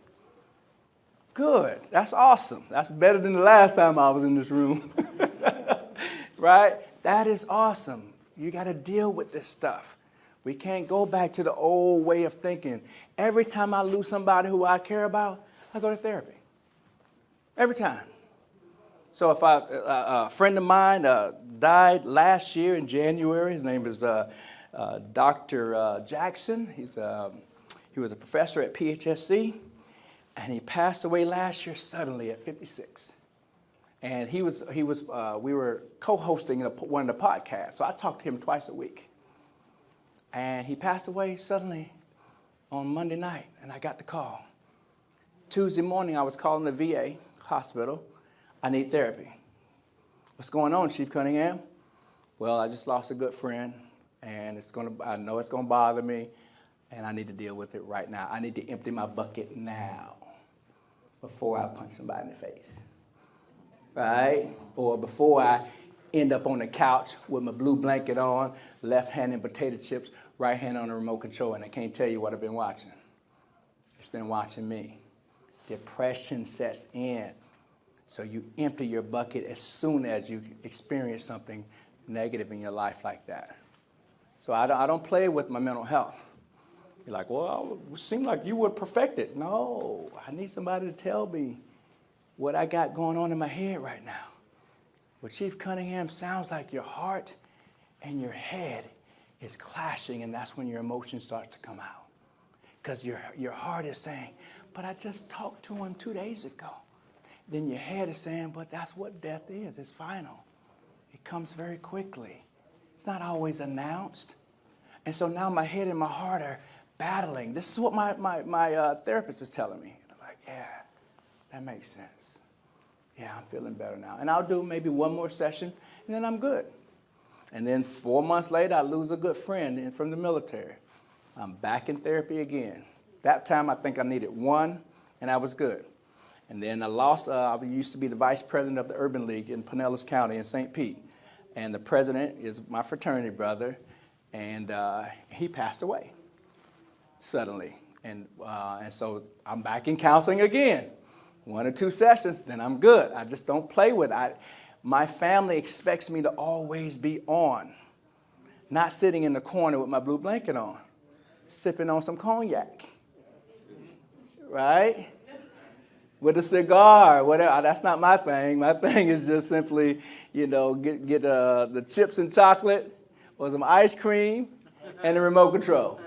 S2: Good. That's awesome. That's better than the last time I was in this room. Right? That is awesome. You got to deal with this stuff. We can't go back to the old way of thinking. Every time I lose somebody who I care about, I go to therapy. Every time. So if a friend of mine died last year in January. His name is Dr. Jackson. He was a professor at PHSC, and he passed away last year suddenly at 56. And we were co-hosting one of the podcasts, so I talked to him twice a week. And he passed away suddenly on Monday night, and I got the call. Tuesday morning, I was calling the VA hospital. I need therapy. What's going on, Chief Cunningham? Well, I just lost a good friend, and I know it's gonna bother me, and I need to deal with it right now. I need to empty my bucket now before I punch somebody in the face, right? Or before I end up on the couch with my blue blanket on, left hand in potato chips, right hand on the remote control, and I can't tell you what I've been watching. It's been watching me. Depression sets in. So you empty your bucket as soon as you experience something negative in your life like that. So I don't play with my mental health. You're like, well, it seemed like you were perfected. No, I need somebody to tell me what I got going on in my head right now. Well, Chief Cunningham, sounds like your heart and your head is clashing, and that's when your emotion starts to come out. Because your heart is saying, but I just talked to him 2 days ago. Then your head is saying, but that's what death is. It's final. It comes very quickly. It's not always announced. And so now my head and my heart are battling. This is what my therapist is telling me. I'm like, yeah, that makes sense. Yeah, I'm feeling better now. And I'll do maybe one more session, and then I'm good. And then 4 months later, I lose a good friend from the military. I'm back in therapy again. That time, I think I needed one, and I was good. And then I used to be the vice president of the Urban League in Pinellas County in St. Pete. And the president is my fraternity brother, and he passed away suddenly. And so I'm back in counseling again. 1 or 2 sessions, then I'm good. I just don't play with it. My family expects me to always be on, not sitting in the corner with my blue blanket on, sipping on some cognac, right? With a cigar, whatever. That's not my thing. My thing is just simply, get the chips and chocolate or some ice cream and the remote control,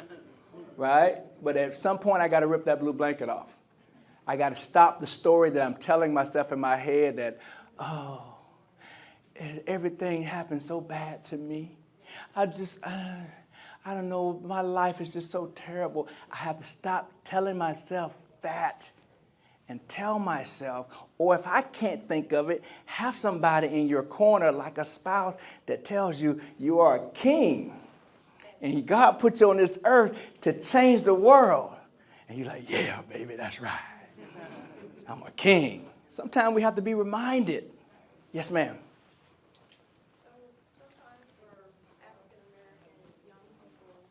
S2: right? But at some point, I got to rip that blue blanket off. I got to stop the story that I'm telling myself in my head that, everything happened so bad to me. I don't know, my life is just so terrible. I have to stop telling myself that and tell myself, or if I can't think of it, have somebody in your corner like a spouse that tells you you are a king. And God put you on this earth to change the world. And you're like, yeah, baby, that's right. I'm a king. Sometimes we have to be reminded. Yes, ma'am.
S8: So sometimes for African American young people,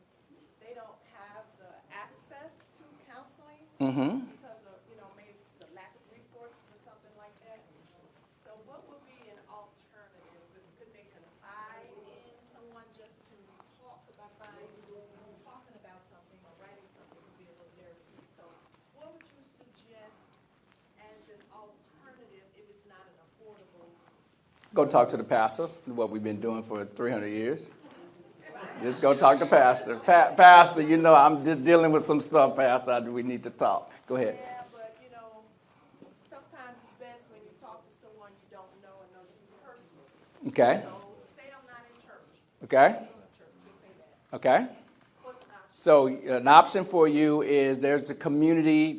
S8: they don't have the access to counseling because of, maybe the lack of resources or something like that. So what would be an alternative? Could they confide in someone just to talk? Because I find talking about something or writing something would be a little therapy. So what would you suggest as an alternative if it's not an affordable?
S2: Go talk to the pastor, what we've been doing for 300 years. Just go talk to pastor. Pastor, I'm just dealing with some stuff, Pastor. We need to talk. Go ahead.
S8: Yeah, but, sometimes it's best when you talk to someone you don't know and know you personally.
S2: Okay.
S8: So say I'm not in church.
S2: Okay.
S8: Just say that.
S2: Okay.
S8: What's an option?
S2: So an option for you is there's a community,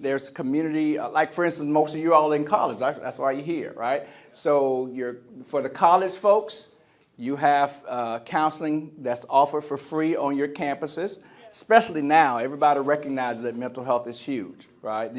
S2: like for instance, most of you are all in college. That's why you're here, right? So for the college folks, you have counseling that's offered for free on your campuses. Especially now, everybody recognizes that mental health is huge, right?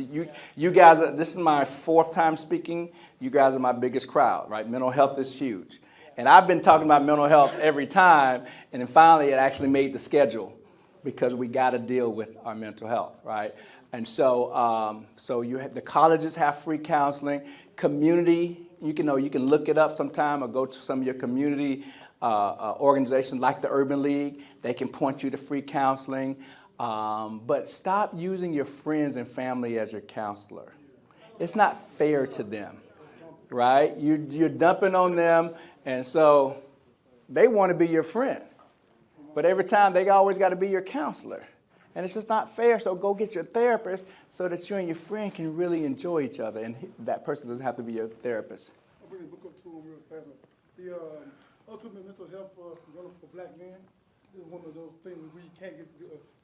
S2: You guys, this is my 4th time speaking. You guys are my biggest crowd, right? Mental health is huge. And I've been talking about mental health every time, and then finally it actually made the schedule because we got to deal with our mental health, right? And so the colleges have free counseling. Community you can look it up sometime or go to some of your community organizations like the Urban League. They can point you to free counseling. But stop using your friends and family as your counselor. It's not fair to them, right? You're dumping on them, and so they want to be your friend. But every time they always got to be your counselor. And it's just not fair, so go get your therapist so that you and your friend can really enjoy each other, and that person doesn't have to be your therapist.
S9: I'll bring the book up to him real fast. The Ultimate Mental Health Journal for Black Men. This is one of those things where you can't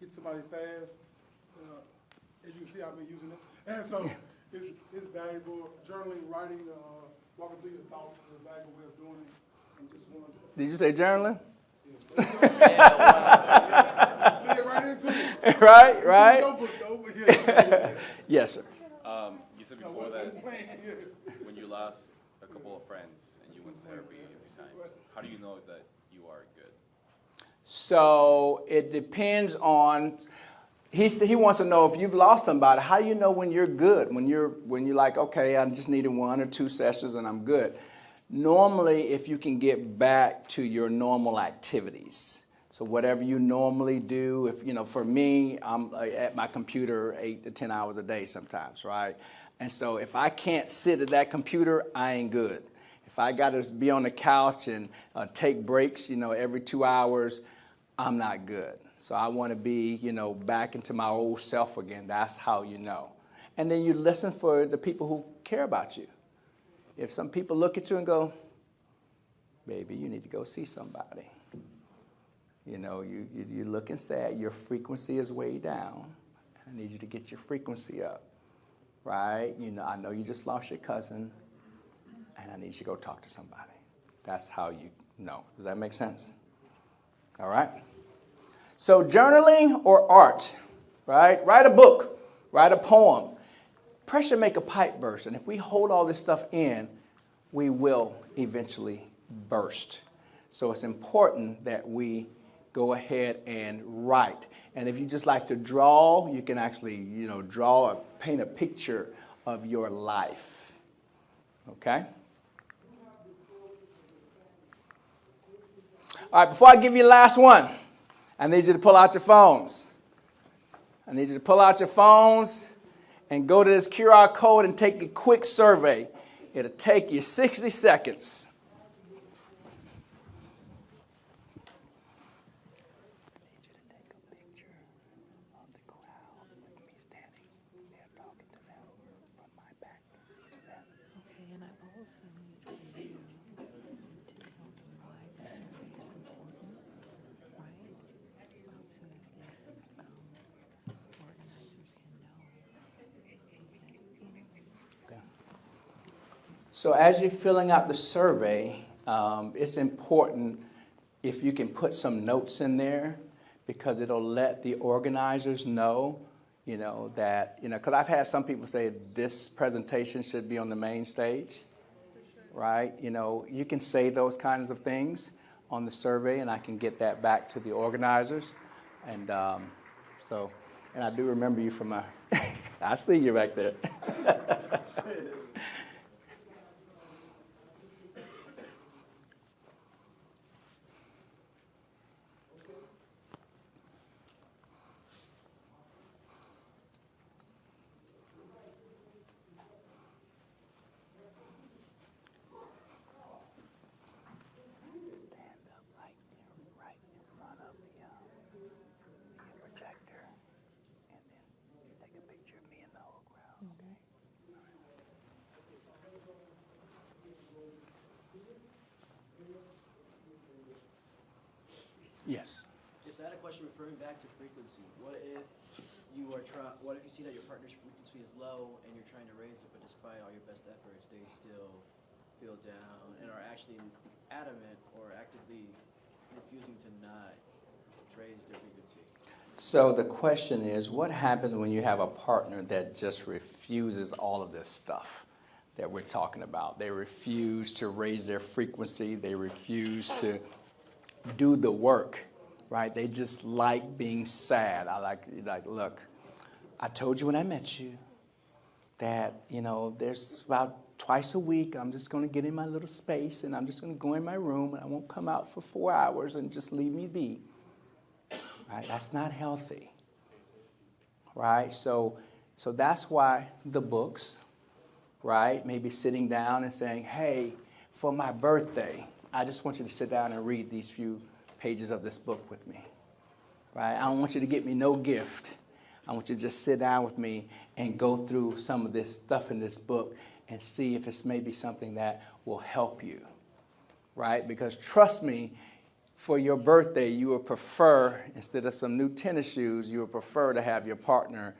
S9: get somebody fast. As you can see, I've been using it. And so it's valuable. Journaling, writing, walking through your thoughts is a valuable way of doing it. I'm just one of the,
S2: Did you say journaling?
S9: right into it.
S2: Right?
S9: Notebook, though, but yeah.
S2: Yes, sir.
S10: You said before that when you lost a couple of friends and you went to therapy a few times, how do you know that you are good?
S2: So it depends on. He wants to know if you've lost somebody. How do you know when you're good? When you're like, okay, I just needed 1 or 2 sessions and I'm good. Normally, if you can get back to your normal activities. So whatever you normally do, for me, I'm at my computer 8 to 10 hours a day sometimes, right? And so if I can't sit at that computer, I ain't good. If I got to be on the couch and take breaks, every 2 hours, I'm not good. So I want to be, back into my old self again. That's how you know. And then you listen for the people who care about you. If some people look at you and go, baby, you need to go see somebody. You're looking sad. Your frequency is way down. I need you to get your frequency up, right? I know you just lost your cousin, and I need you to go talk to somebody. That's how you know. Does that make sense? All right? So journaling or art, right? Write a book, write a poem. Pressure make a pipe burst, and if we hold all this stuff in, we will eventually burst. So it's important that we go ahead and write. And if you just like to draw, you can actually, draw or paint a picture of your life. Okay? All right, before I give you the last one, I need you to pull out your phones. I need you to pull out your phones and go to this QR code and take a quick survey. It'll take you 60 seconds. So as you're filling out the survey, it's important if you can put some notes in there, because it'll let the organizers know, that, because I've had some people say this presentation should be on the main stage, right? You can say those kinds of things on the survey, and I can get that back to the organizers. And and I do remember you from I see you back there. Yes.
S11: Just had a question referring back to frequency. What if what if you see that your partner's frequency is low and you're trying to raise it, but despite all your best efforts, they still feel down and are actually adamant or actively refusing to not raise their frequency?
S2: So the question is, what happens when you have a partner that just refuses all of this stuff that we're talking about? They refuse to raise their frequency. They refuse to do the work, right? They just like being sad. Look, I told you when I met you that, there's about twice a week, I'm just going to get in my little space and I'm just going to go in my room and I won't come out for 4 hours and just leave me be. Right? That's not healthy. Right? So that's why the books, right? Maybe sitting down and saying, hey, for my birthday, I just want you to sit down and read these few pages of this book with me. Right? I don't want you to get me no gift. I want you to just sit down with me and go through some of this stuff in this book and see if it's maybe something that will help you. Right? Because trust me, for your birthday, you would prefer, instead of some new tennis shoes, you would prefer to have your partner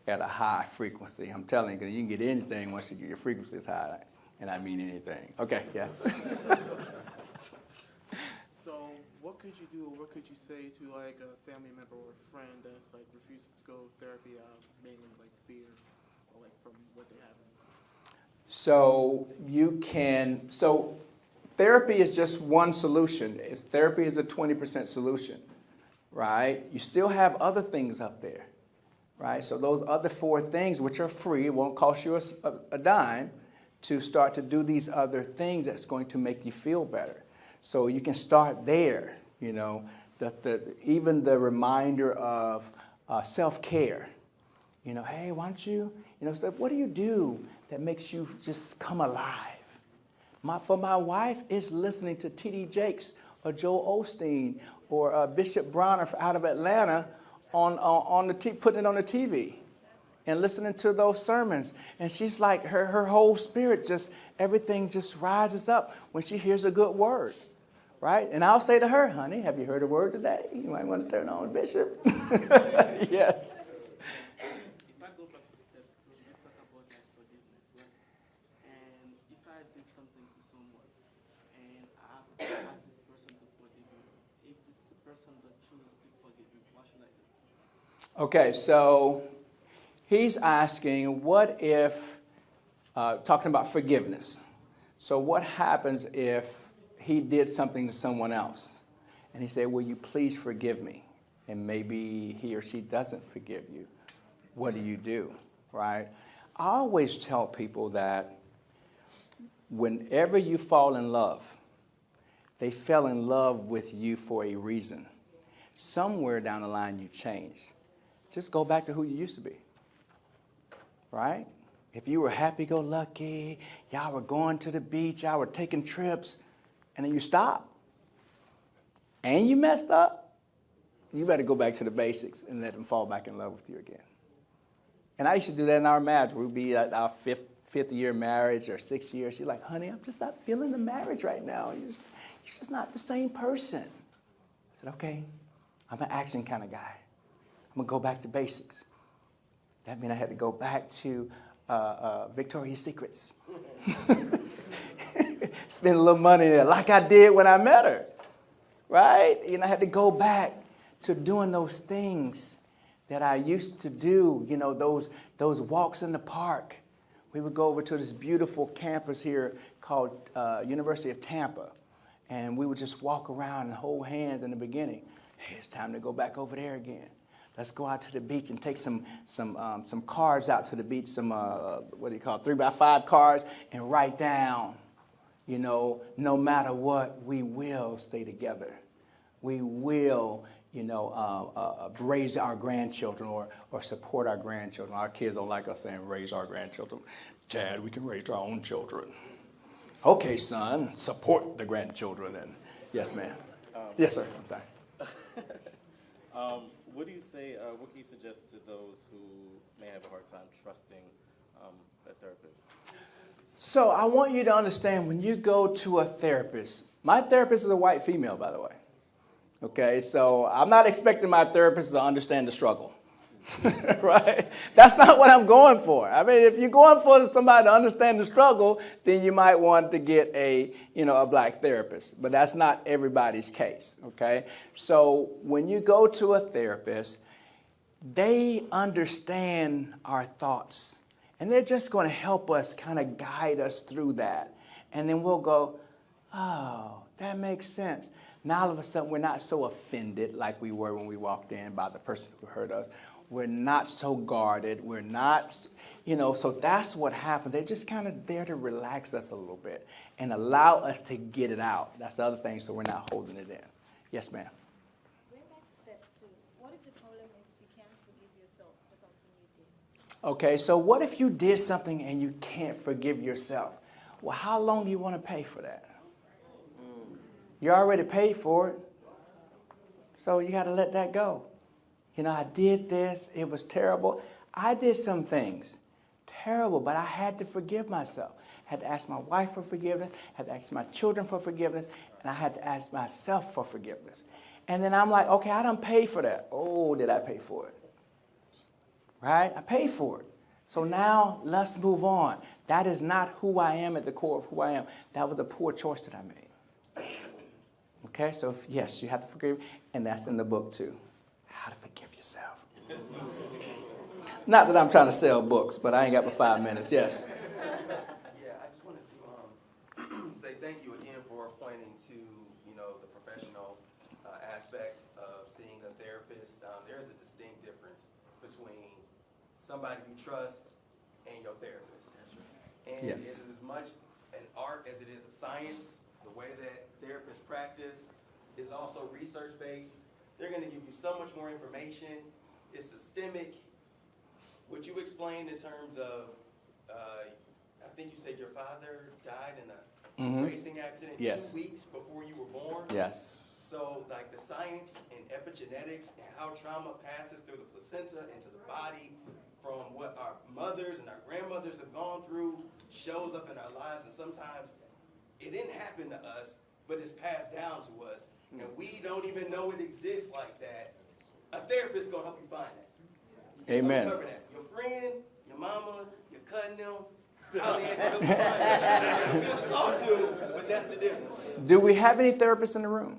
S2: at a high frequency. I'm telling you, because you can get anything once you get your frequency is high. And I mean anything. Okay, yes.
S3: So what could you do, or what could you say to like a family member or a friend that's like refuses to go to therapy out of mainly like fear or like from what they have inside?
S2: So therapy is just one solution. Therapy is a 20% solution, right? You still have other things up there, right? So those other 4 things, which are free, won't cost you a dime, to start to do these other things that's going to make you feel better. So you can start there, you know, even the reminder of self-care. You know, hey, why don't you, what do you do that makes you just come alive? For my wife, it's listening to T.D. Jakes or Joel Osteen or Bishop Bronner out of Atlanta putting it on the TV and listening to those sermons. And she's like, her whole spirit everything just rises up when she hears a good word, right? And I'll say to her, honey, have you heard a word today? You might want to turn on Bishop. Yes.
S3: If I go back to step 2, you talk about that forgiveness, right? And if I did something to someone and I have to ask this person to forgive me, if this person doesn't choose to forgive me, what should I do?
S2: Okay, so he's asking, what if, talking about forgiveness. So what happens if he did something to someone else? And he said, will you please forgive me? And maybe he or she doesn't forgive you. What do you do, right? I always tell people that whenever you fall in love, they fell in love with you for a reason. Somewhere down the line you change. Just go back to who you used to be. Right? If you were happy-go-lucky, y'all were going to the beach, y'all were taking trips, and then you stop, and you messed up, you better go back to the basics and let them fall back in love with you again. And I used to do that in our marriage. We'd be at our fifth year marriage or 6th year. She's like, honey, I'm just not feeling the marriage right now. You're just not the same person. I said, okay, I'm an action kind of guy. I'm going to go back to basics. That meant I had to go back to Victoria's Secrets. Spend a little money there, like I did when I met her. Right? I had to go back to doing those things that I used to do, those walks in the park. We would go over to this beautiful campus here called University of Tampa, and we would just walk around and hold hands in the beginning. Hey, it's time to go back over there again. Let's go out to the beach and take some cards out to the beach, some 3x5 cards, and write down, no matter what, we will stay together. We will, raise our grandchildren or support our grandchildren. Our kids don't like us saying raise our grandchildren. Dad, we can raise our own children. Okay, son, support the grandchildren then. Yes, ma'am. Yes, sir. I'm sorry.
S10: What do you say, what can you suggest to those who may have a hard time trusting a therapist?
S2: So I want you to understand, when you go to a therapist, my therapist is a white female, by the way. Okay, so I'm not expecting my therapist to understand the struggle. Right? That's not what I'm going for. I mean, if you're going for somebody to understand the struggle, then you might want to get a black therapist. But that's not everybody's case, okay? So when you go to a therapist, they understand our thoughts. And they're just going to help us kind of guide us through that. And then we'll go, oh, that makes sense. Now all of a sudden we're not so offended like we were when we walked in by the person who hurt us. we're not so guarded, we're not, so that's what happens. They're just kind of there to relax us a little bit and allow us to get it out. That's the other thing, so we're not holding it in. Yes, ma'am.
S8: Going back to step 2, what if the problem is you can't forgive yourself for something you did?
S2: Okay, so what if you did something and you can't forgive yourself? Well, how long do you want to pay for that? You already paid for it, so you got to let that go. I did this. It was terrible. I did some things. Terrible, but I had to forgive myself. I had to ask my wife for forgiveness. I had to ask my children for forgiveness. And I had to ask myself for forgiveness. And then I'm like, okay, I done paid for that. Oh, did I pay for it? Right? I paid for it. So now let's move on. That is not who I am at the core of who I am. That was a poor choice that I made. Okay, so yes, you have to forgive. And that's in the book too. How to forgive yourself. Not that I'm trying to sell books, but I ain't got but 5 minutes. Yes.
S12: Yeah, I just wanted to say thank you again for pointing to, the professional aspect of seeing a therapist. There is a distinct difference between somebody you trust and your therapist. And
S2: Yes.
S12: it is as much an art as it is a science. The way that therapists practice is also research-based. They're going to give you so much more information. It's systemic. What you explained in terms of, I think you said your father died in a racing accident
S2: Yes.
S12: 2 weeks before you were born.
S2: Yes.
S12: So, like the science and epigenetics and how trauma passes through the placenta into the body from what our mothers and our grandmothers have gone through shows up in our lives. And sometimes it didn't happen to us, but it's passed down to us. And we don't even know it exists like that. A therapist is going to help you find that.
S2: Amen.
S12: Cover that. Your friend, your mama, your cousin, them, probably ain't going to help you find that. It's good to talk to, but that's the difference.
S2: Do we have any therapists in the room?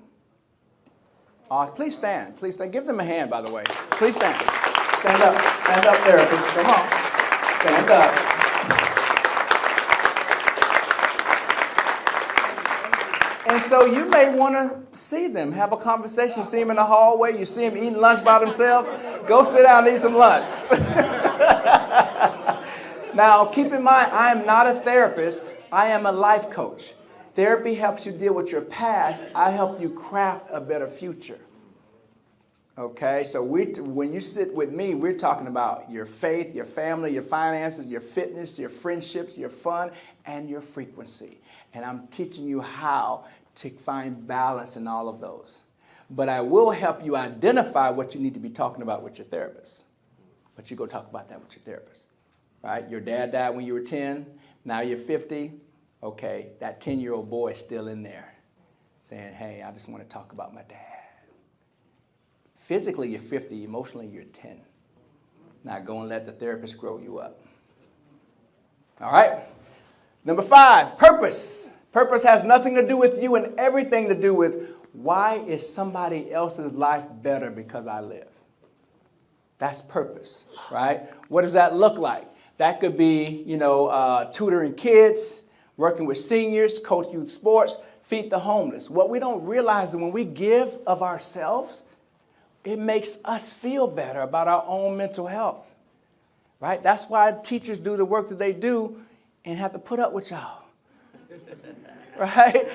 S2: Please stand. Please stand. Give them a hand, by the way. Please stand. Stand up. Stand up, therapists. Come on. Stand up. And so you may want to see them, have a conversation. You see them in the hallway. You see them eating lunch by themselves. Go sit down and eat some lunch. Now, keep in mind, I am not a therapist. I am a life coach. Therapy helps you deal with your past. I help you craft a better future. Okay, so when you sit with me, we're talking about your faith, your family, your finances, your fitness, your friendships, your fun, and your frequency. And I'm teaching you how to find balance in all of those. But I will help you identify what you need to be talking about with your therapist. But you go talk about that with your therapist. Right? Your dad died when you were 10. Now you're 50. Okay, that 10-year-old boy is still in there saying, hey, I just want to talk about my dad. Physically, you're 50. Emotionally, you're 10. Now go and let the therapist grow you up. All right? Number 5, purpose. Purpose has nothing to do with you and everything to do with why is somebody else's life better because I live? That's purpose, right? What does that look like? That could be, tutoring kids, working with seniors, coach youth sports, feed the homeless. What we don't realize is when we give of ourselves, it makes us feel better about our own mental health, right? That's why teachers do the work that they do and have to put up with y'all, right?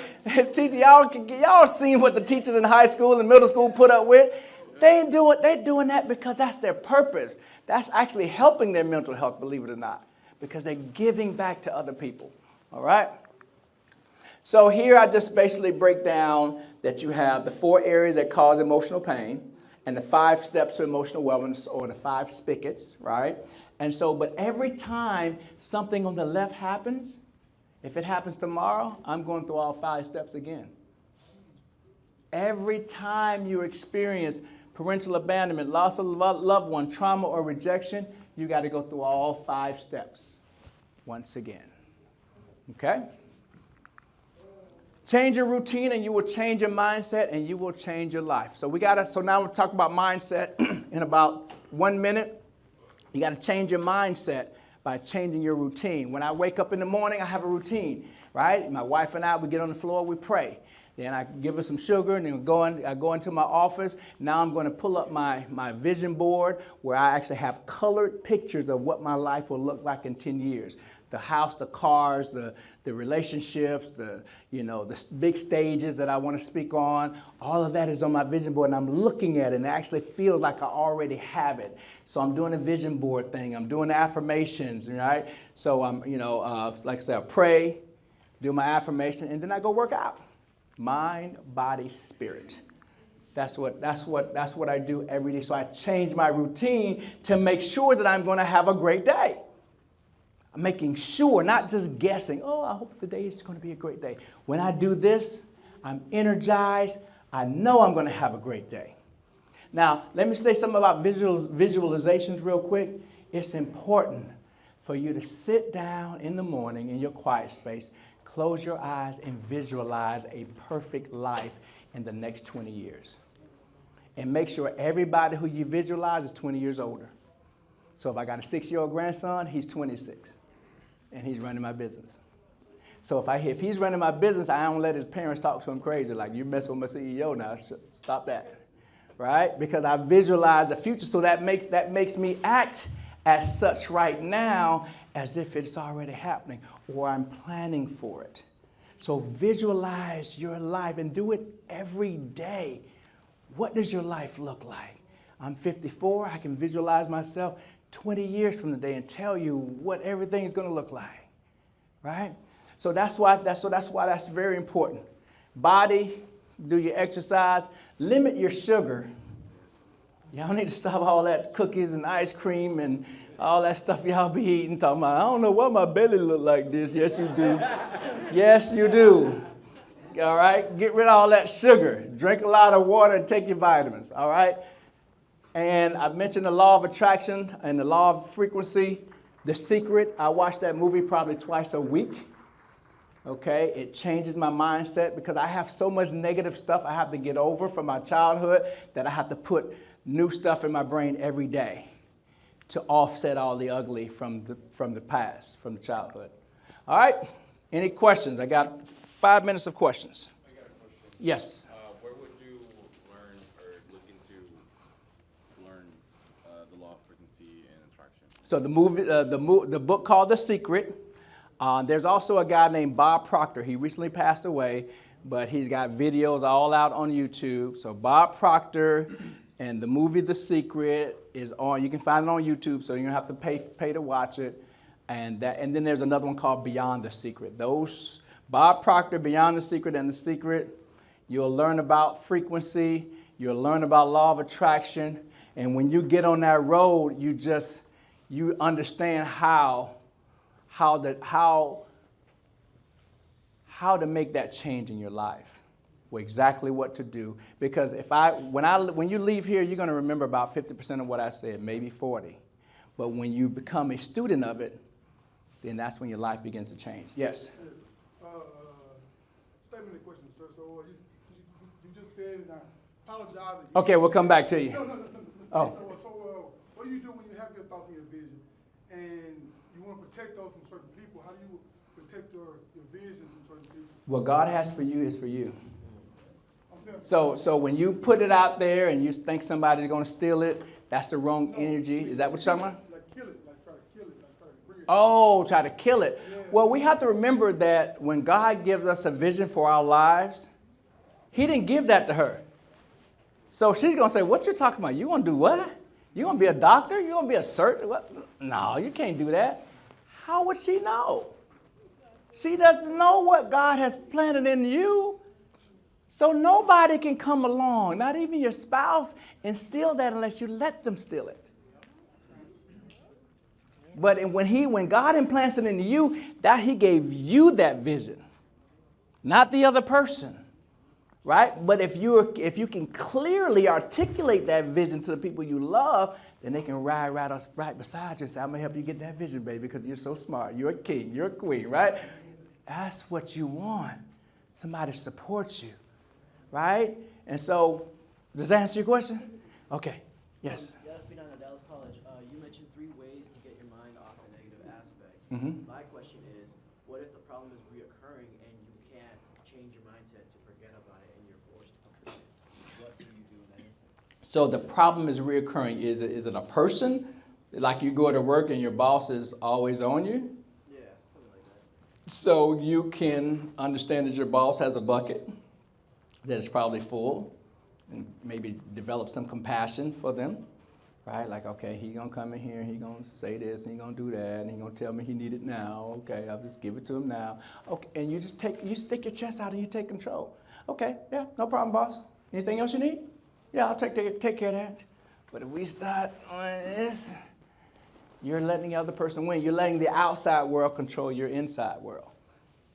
S2: Teacher, y'all seen what the teachers in high school and middle school put up with. They're doing that because that's their purpose. That's actually helping their mental health, believe it or not, because they're giving back to other people, all right? So here I just basically break down that you have the 4 areas that cause emotional pain and the 5 steps to emotional wellness, or the 5 spigots, right? And so, but every time something on the left happens, if it happens tomorrow, I'm going through all 5 steps again. Every time you experience parental abandonment, loss of a loved one, trauma, or rejection, you got to go through all 5 steps once again. Okay? Change your routine and you will change your mindset and you will change your life. So now we'll talk about mindset in about 1 minute. You got to change your mindset by changing your routine. When I wake up in the morning, I have a routine, right? My wife and I, we get on the floor, we pray. Then I give her some sugar, and then I go into my office. Now I'm going to pull up my vision board where I actually have colored pictures of what my life will look like in 10 years. The house, the cars, the relationships, the big stages that I want to speak on. All of that is on my vision board, and I'm looking at it, and I actually feel like I already have it. So I'm doing a vision board thing. I'm doing the affirmations, right? So I'm, like I said, I pray, do my affirmation, and then I go work out. Mind, body, spirit. That's what I do every day. So I change my routine to make sure that I'm going to have a great day. I'm making sure, not just guessing, I hope the day is going to be a great day. When I do this, I'm energized. I know I'm going to have a great day. Now, let me say something about visualizations real quick. It's important for you to sit down in the morning in your quiet space, close your eyes, and visualize a perfect life in the next 20 years. And make sure everybody who you visualize is 20 years older. So if I got a 6-year-old grandson, he's 26. And he's running my business. So if he's running my business, I don't let his parents talk to him crazy, like, you mess with my CEO now, stop that, right? Because I visualize the future, so that makes me act as such right now as if it's already happening, or I'm planning for it. So visualize your life and do it every day. What does your life look like? I'm 54, I can visualize myself 20 years from today and tell you what everything is going to look like, right? So that's why that's very important. Body, do your exercise, limit your sugar. Y'all need to stop all that cookies and ice cream and all that stuff y'all be eating, talking about, I don't know why my belly look like this. Yes, you do. Yes, you do. All right? Get rid of all that sugar. Drink a lot of water and take your vitamins, all right? And I mentioned the law of attraction and the law of frequency. The Secret, I watch that movie probably twice a week. Okay, it changes my mindset because I have so much negative stuff I have to get over from my childhood that I have to put new stuff in my brain every day to offset all the ugly from the past, from the childhood. All right, any questions? I got 5 minutes of questions.
S10: I got a question.
S2: Yes.
S10: Where would you learn or look into the law of frequency and attraction?
S2: So the book called The Secret. There's also a guy named Bob Proctor. He recently passed away, but he's got videos all out on YouTube. So Bob Proctor and the movie The Secret is on. You can find it on YouTube, so you don't have to pay to watch it. And then there's another one called Beyond the Secret. Those Bob Proctor, Beyond the Secret, and The Secret. You'll learn about frequency. You'll learn about law of attraction. And when you get on that road, you understand how to make that change in your life, exactly what to do. Because when you leave here, you're going to remember about 50% of what I said, maybe 40. But when you become a student of it, then that's when your life begins to change. Yes?
S9: Statement of question, sir. So you just said, and I apologize again.
S2: Okay, we'll come back to you.
S9: No.
S2: Oh.
S9: So what do you do when you have your thoughts and your vision, and you want to protect those from certain people? How do you protect your vision from certain people?
S2: What God has for you is for you. So when you put it out there and you think somebody's going to steal it, that's the wrong energy. Is that what you're talking about?
S9: Like kill it, like try to kill it, like try to bring it.
S2: Oh, try to kill it.
S9: Yeah.
S2: Well, we have to remember that when God gives us a vision for our lives, He didn't give that to her. So she's going to say, what you talking about? You going to do what? You going to be a doctor? You going to be a surgeon? What? No, you can't do that. How would she know? She doesn't know what God has planted in you. So nobody can come along, not even your spouse, and steal that unless you let them steal it. But when God implants it into you, that He gave you that vision, not the other person, right? But if you can clearly articulate that vision to the people you love, then they can ride right beside you and say, I'm going to help you get that vision, baby, because you're so smart. You're a king. You're a queen, right? That's what you want. Somebody supports you, right? And so, does that answer your question? Okay. Yes.
S11: Dallas College, you mentioned 3 ways to get your mind off the negative
S2: Mhm.
S11: My question is, what if the problem is reoccurring and you can't change your mindset to forget about it and you're forced to complete it? What do you do in that instance?
S2: So the problem is reoccurring. Is it a person? Like you go to work and your boss is always on you?
S11: Yeah, something like that.
S2: So you can understand that your boss has a bucket that is probably full and maybe develop some compassion for them, right? Like, okay, he gonna come in here, he gonna say this, he gonna do that, and he gonna tell me he need it now. Okay, I'll just give it to him now. Okay, and you stick your chest out and you take control. Okay, yeah, no problem, boss. Anything else you need? Yeah, I'll take care of that. But if we start on this, you're letting the other person win. You're letting the outside world control your inside world.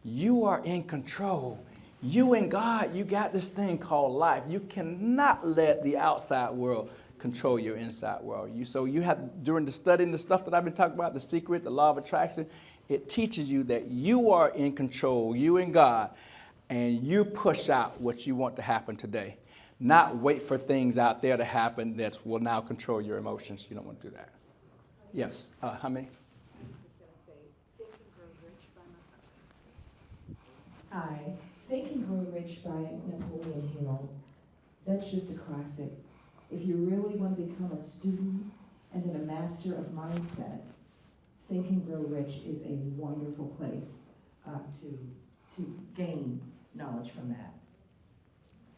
S2: You are in control. You and God, you got this thing called life. You cannot let the outside world control your inside world. So you have, during the studying the stuff that I've been talking about, the secret, the law of attraction, it teaches you that you are in control, you and God, and you push out what you want to happen today. Not wait for things out there to happen that will now control your emotions. You don't want to do that. Yes. How many?
S13: Hi. Think and Grow Rich by Napoleon Hill. That's just a classic. If you really want to become a student and then a master of mindset, Think and Grow Rich is a wonderful place to gain knowledge from that.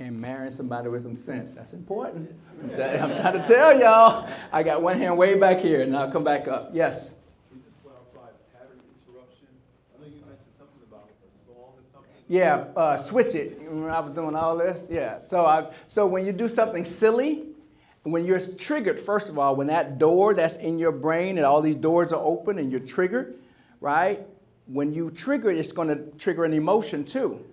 S2: And marrying somebody with some sense. That's important. I'm trying to tell y'all. I got one hand way back here, and I'll come back up. Yes?
S5: Can you just clarify pattern interruption? I know you mentioned something about a song or something.
S2: Yeah, switch it. Remember I was doing all this? Yeah. So when you do something silly, when you're triggered, first of all, when that door that's in your brain and all these doors are open and you're triggered, right? When you trigger it, it's going to trigger an emotion too.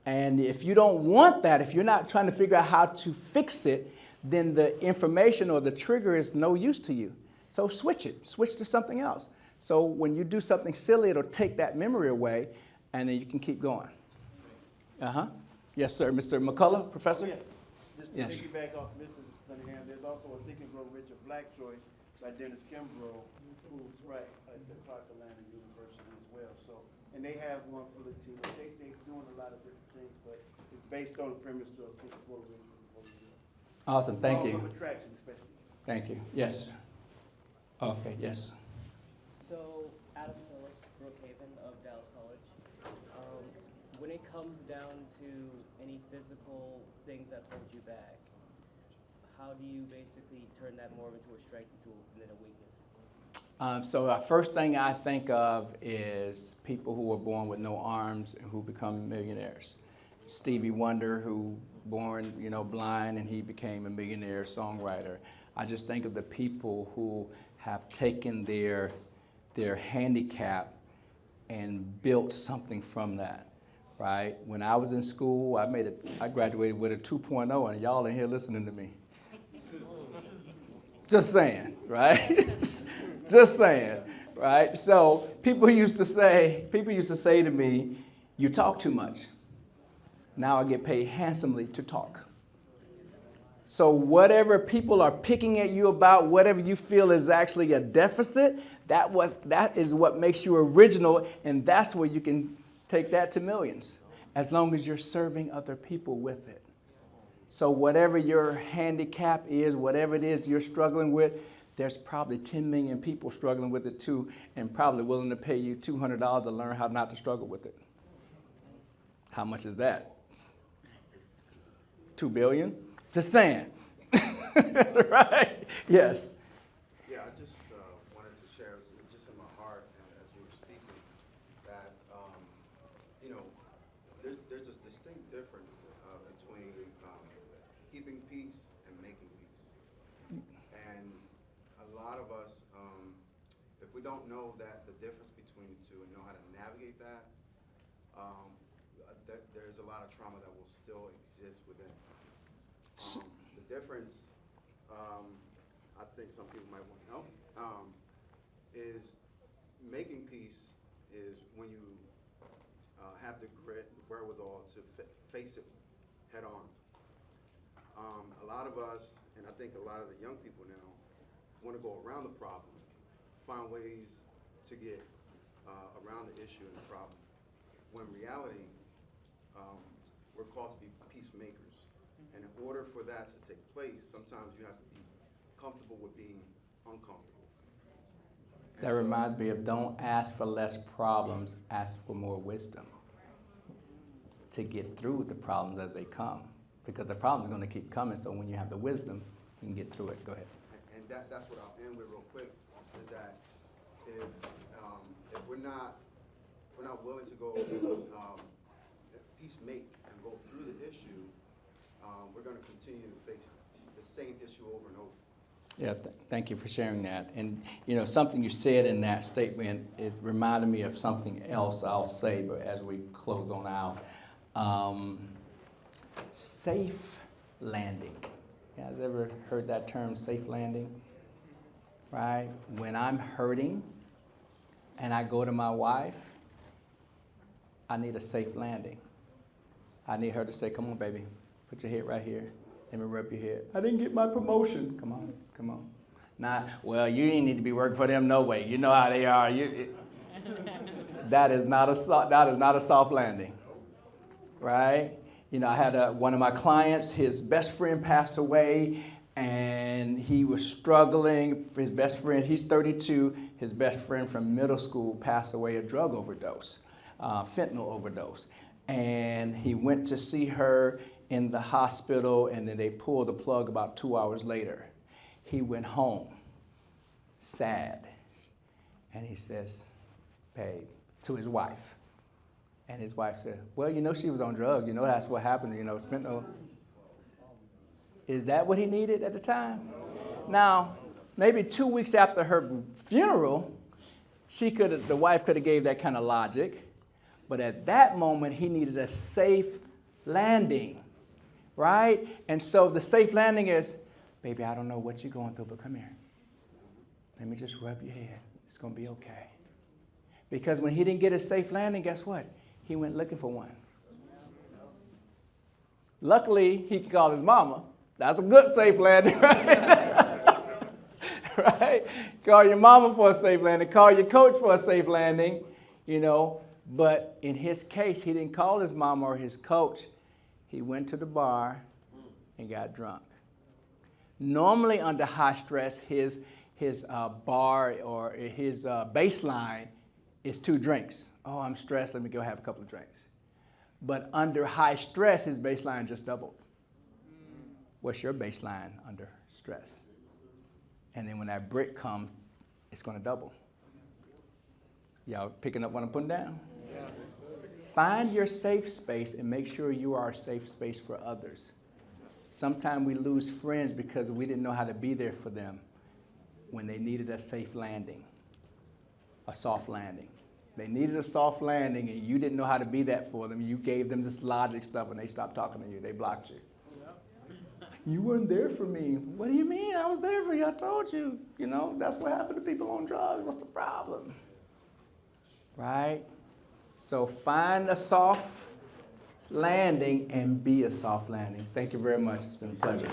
S2: And if you don't want that, if you're not trying to figure out how to fix it, then the information or the trigger is no use to you. So switch it. Switch to something else. So when you do something silly, it'll take that memory away, and then you can keep going. Uh-huh. Yes, sir. Mr. McCullough, professor?
S4: Yes. Just to
S2: Yes.
S4: piggyback off Mrs. Cunningham, there's also a Think and Grow Rich, a black choice by Dennis Kimbrough, who's right at the Clark Atlanta University as well. So, and they have one for the team. They're doing a lot of different things, but it's based on the premise of Think and Grow Rich.
S2: Awesome. Thank
S4: Law
S2: you.
S4: of attraction, especially.
S2: Thank you. Yes. Okay, yes.
S14: So, Adam Phillips, Brookhaven of Dallas College. When it comes down to any physical things that hold you back, how do you basically turn that more into a strength than a weakness?
S2: So the first thing I think of is people who were born with no arms and who become millionaires. Stevie Wonder, who born, blind, and he became a millionaire songwriter. I just think of the people who have taken their handicap and built something from that, right? When I was in school, I graduated with a 2.0, and y'all in here listening to me. Just saying, right? Just saying, right? So people used to say to me, "You talk too much." Now I get paid handsomely to talk. So whatever people are picking at you about, whatever you feel is actually a deficit, that is what makes you original, and that's where you can take that to millions, as long as you're serving other people with it. So whatever your handicap is, whatever it is you're struggling with, there's probably 10 million people struggling with it too, and probably willing to pay you $200 to learn how not to struggle with it. How much is that? 2 billion? Just saying. Right? Yes.
S15: Yeah, I just wanted to share, it's just in my heart, and as you were speaking, that, there's a distinct difference between keeping peace and making peace. And a lot of us, if we don't know that the difference between the two and know how to navigate that, there's a lot of trauma that will still exist within. The difference, I think some people might want to know, is making peace is when you have the grit, the wherewithal to face it head on. A lot of us, and I think a lot of the young people now, want to go around the problem, find ways to get around the issue and the problem. When in reality, we're called to be peacemakers. And in order for that to take place, sometimes you have to be comfortable with being uncomfortable.
S2: That reminds me of don't ask for less problems, ask for more wisdom to get through the problems as they come. Because the problems are going to keep coming, so when you have the wisdom, you can get through it. Go ahead.
S15: And that's what I'll end with real quick, is that if we're not willing to go peacemake and go through the issue, we're going to continue to face the same issue over and over.
S2: Yeah, thank you for sharing that. And, you know, something you said in that statement, it reminded me of something else I'll say, but as we close on out. Safe landing. You guys ever heard that term, safe landing? Right? When I'm hurting and I go to my wife, I need a safe landing. I need her to say, come on, baby, put your head right here. Let me rub your head. I didn't get my promotion. Come on, come on. Not, well, you ain't need to be working for them no way. You know how they are. That is not a soft landing, right? You know, I had one of my clients, his best friend passed away, and he was struggling. His best friend, he's 32, his best friend from middle school passed away a drug overdose, fentanyl overdose. And he went to see her in the hospital, and then they pulled the plug about 2 hours later. He went home, sad, and he says, babe, to his wife. And his wife said, well, you know she was on drugs. You know that's what happened, you know, fentanyl. Is that what he needed at the time? Now, maybe 2 weeks after her funeral, the wife could have gave that kind of logic, but at that moment, he needed a safe landing. Right? And so the safe landing is, baby, I don't know what you're going through, but come here. Let me just rub your head. It's going to be okay. Because when he didn't get a safe landing, guess what? He went looking for one. Luckily, he could call his mama. That's a good safe landing, right? Right? Call your mama for a safe landing. Call your coach for a safe landing, you know. But in his case, he didn't call his mama or his coach. He went to the bar and got drunk. Normally under high stress, his bar or his baseline is 2 drinks. Oh, I'm stressed, let me go have a couple of drinks. But under high stress, his baseline just doubled. What's your baseline under stress? And then when that break comes, it's going to double. Y'all picking up what I'm putting down? Yeah. Find your safe space and make sure you are a safe space for others. Sometimes we lose friends because we didn't know how to be there for them when they needed a safe landing, a soft landing. They needed a soft landing and you didn't know how to be that for them. You gave them this logic stuff and they stopped talking to you. They blocked you. You weren't there for me. What do you mean? I was there for you. I told you. You know, that's what happened to people on drugs. What's the problem? Right? So find a soft landing and be a soft landing. Thank you very much. It's been a pleasure.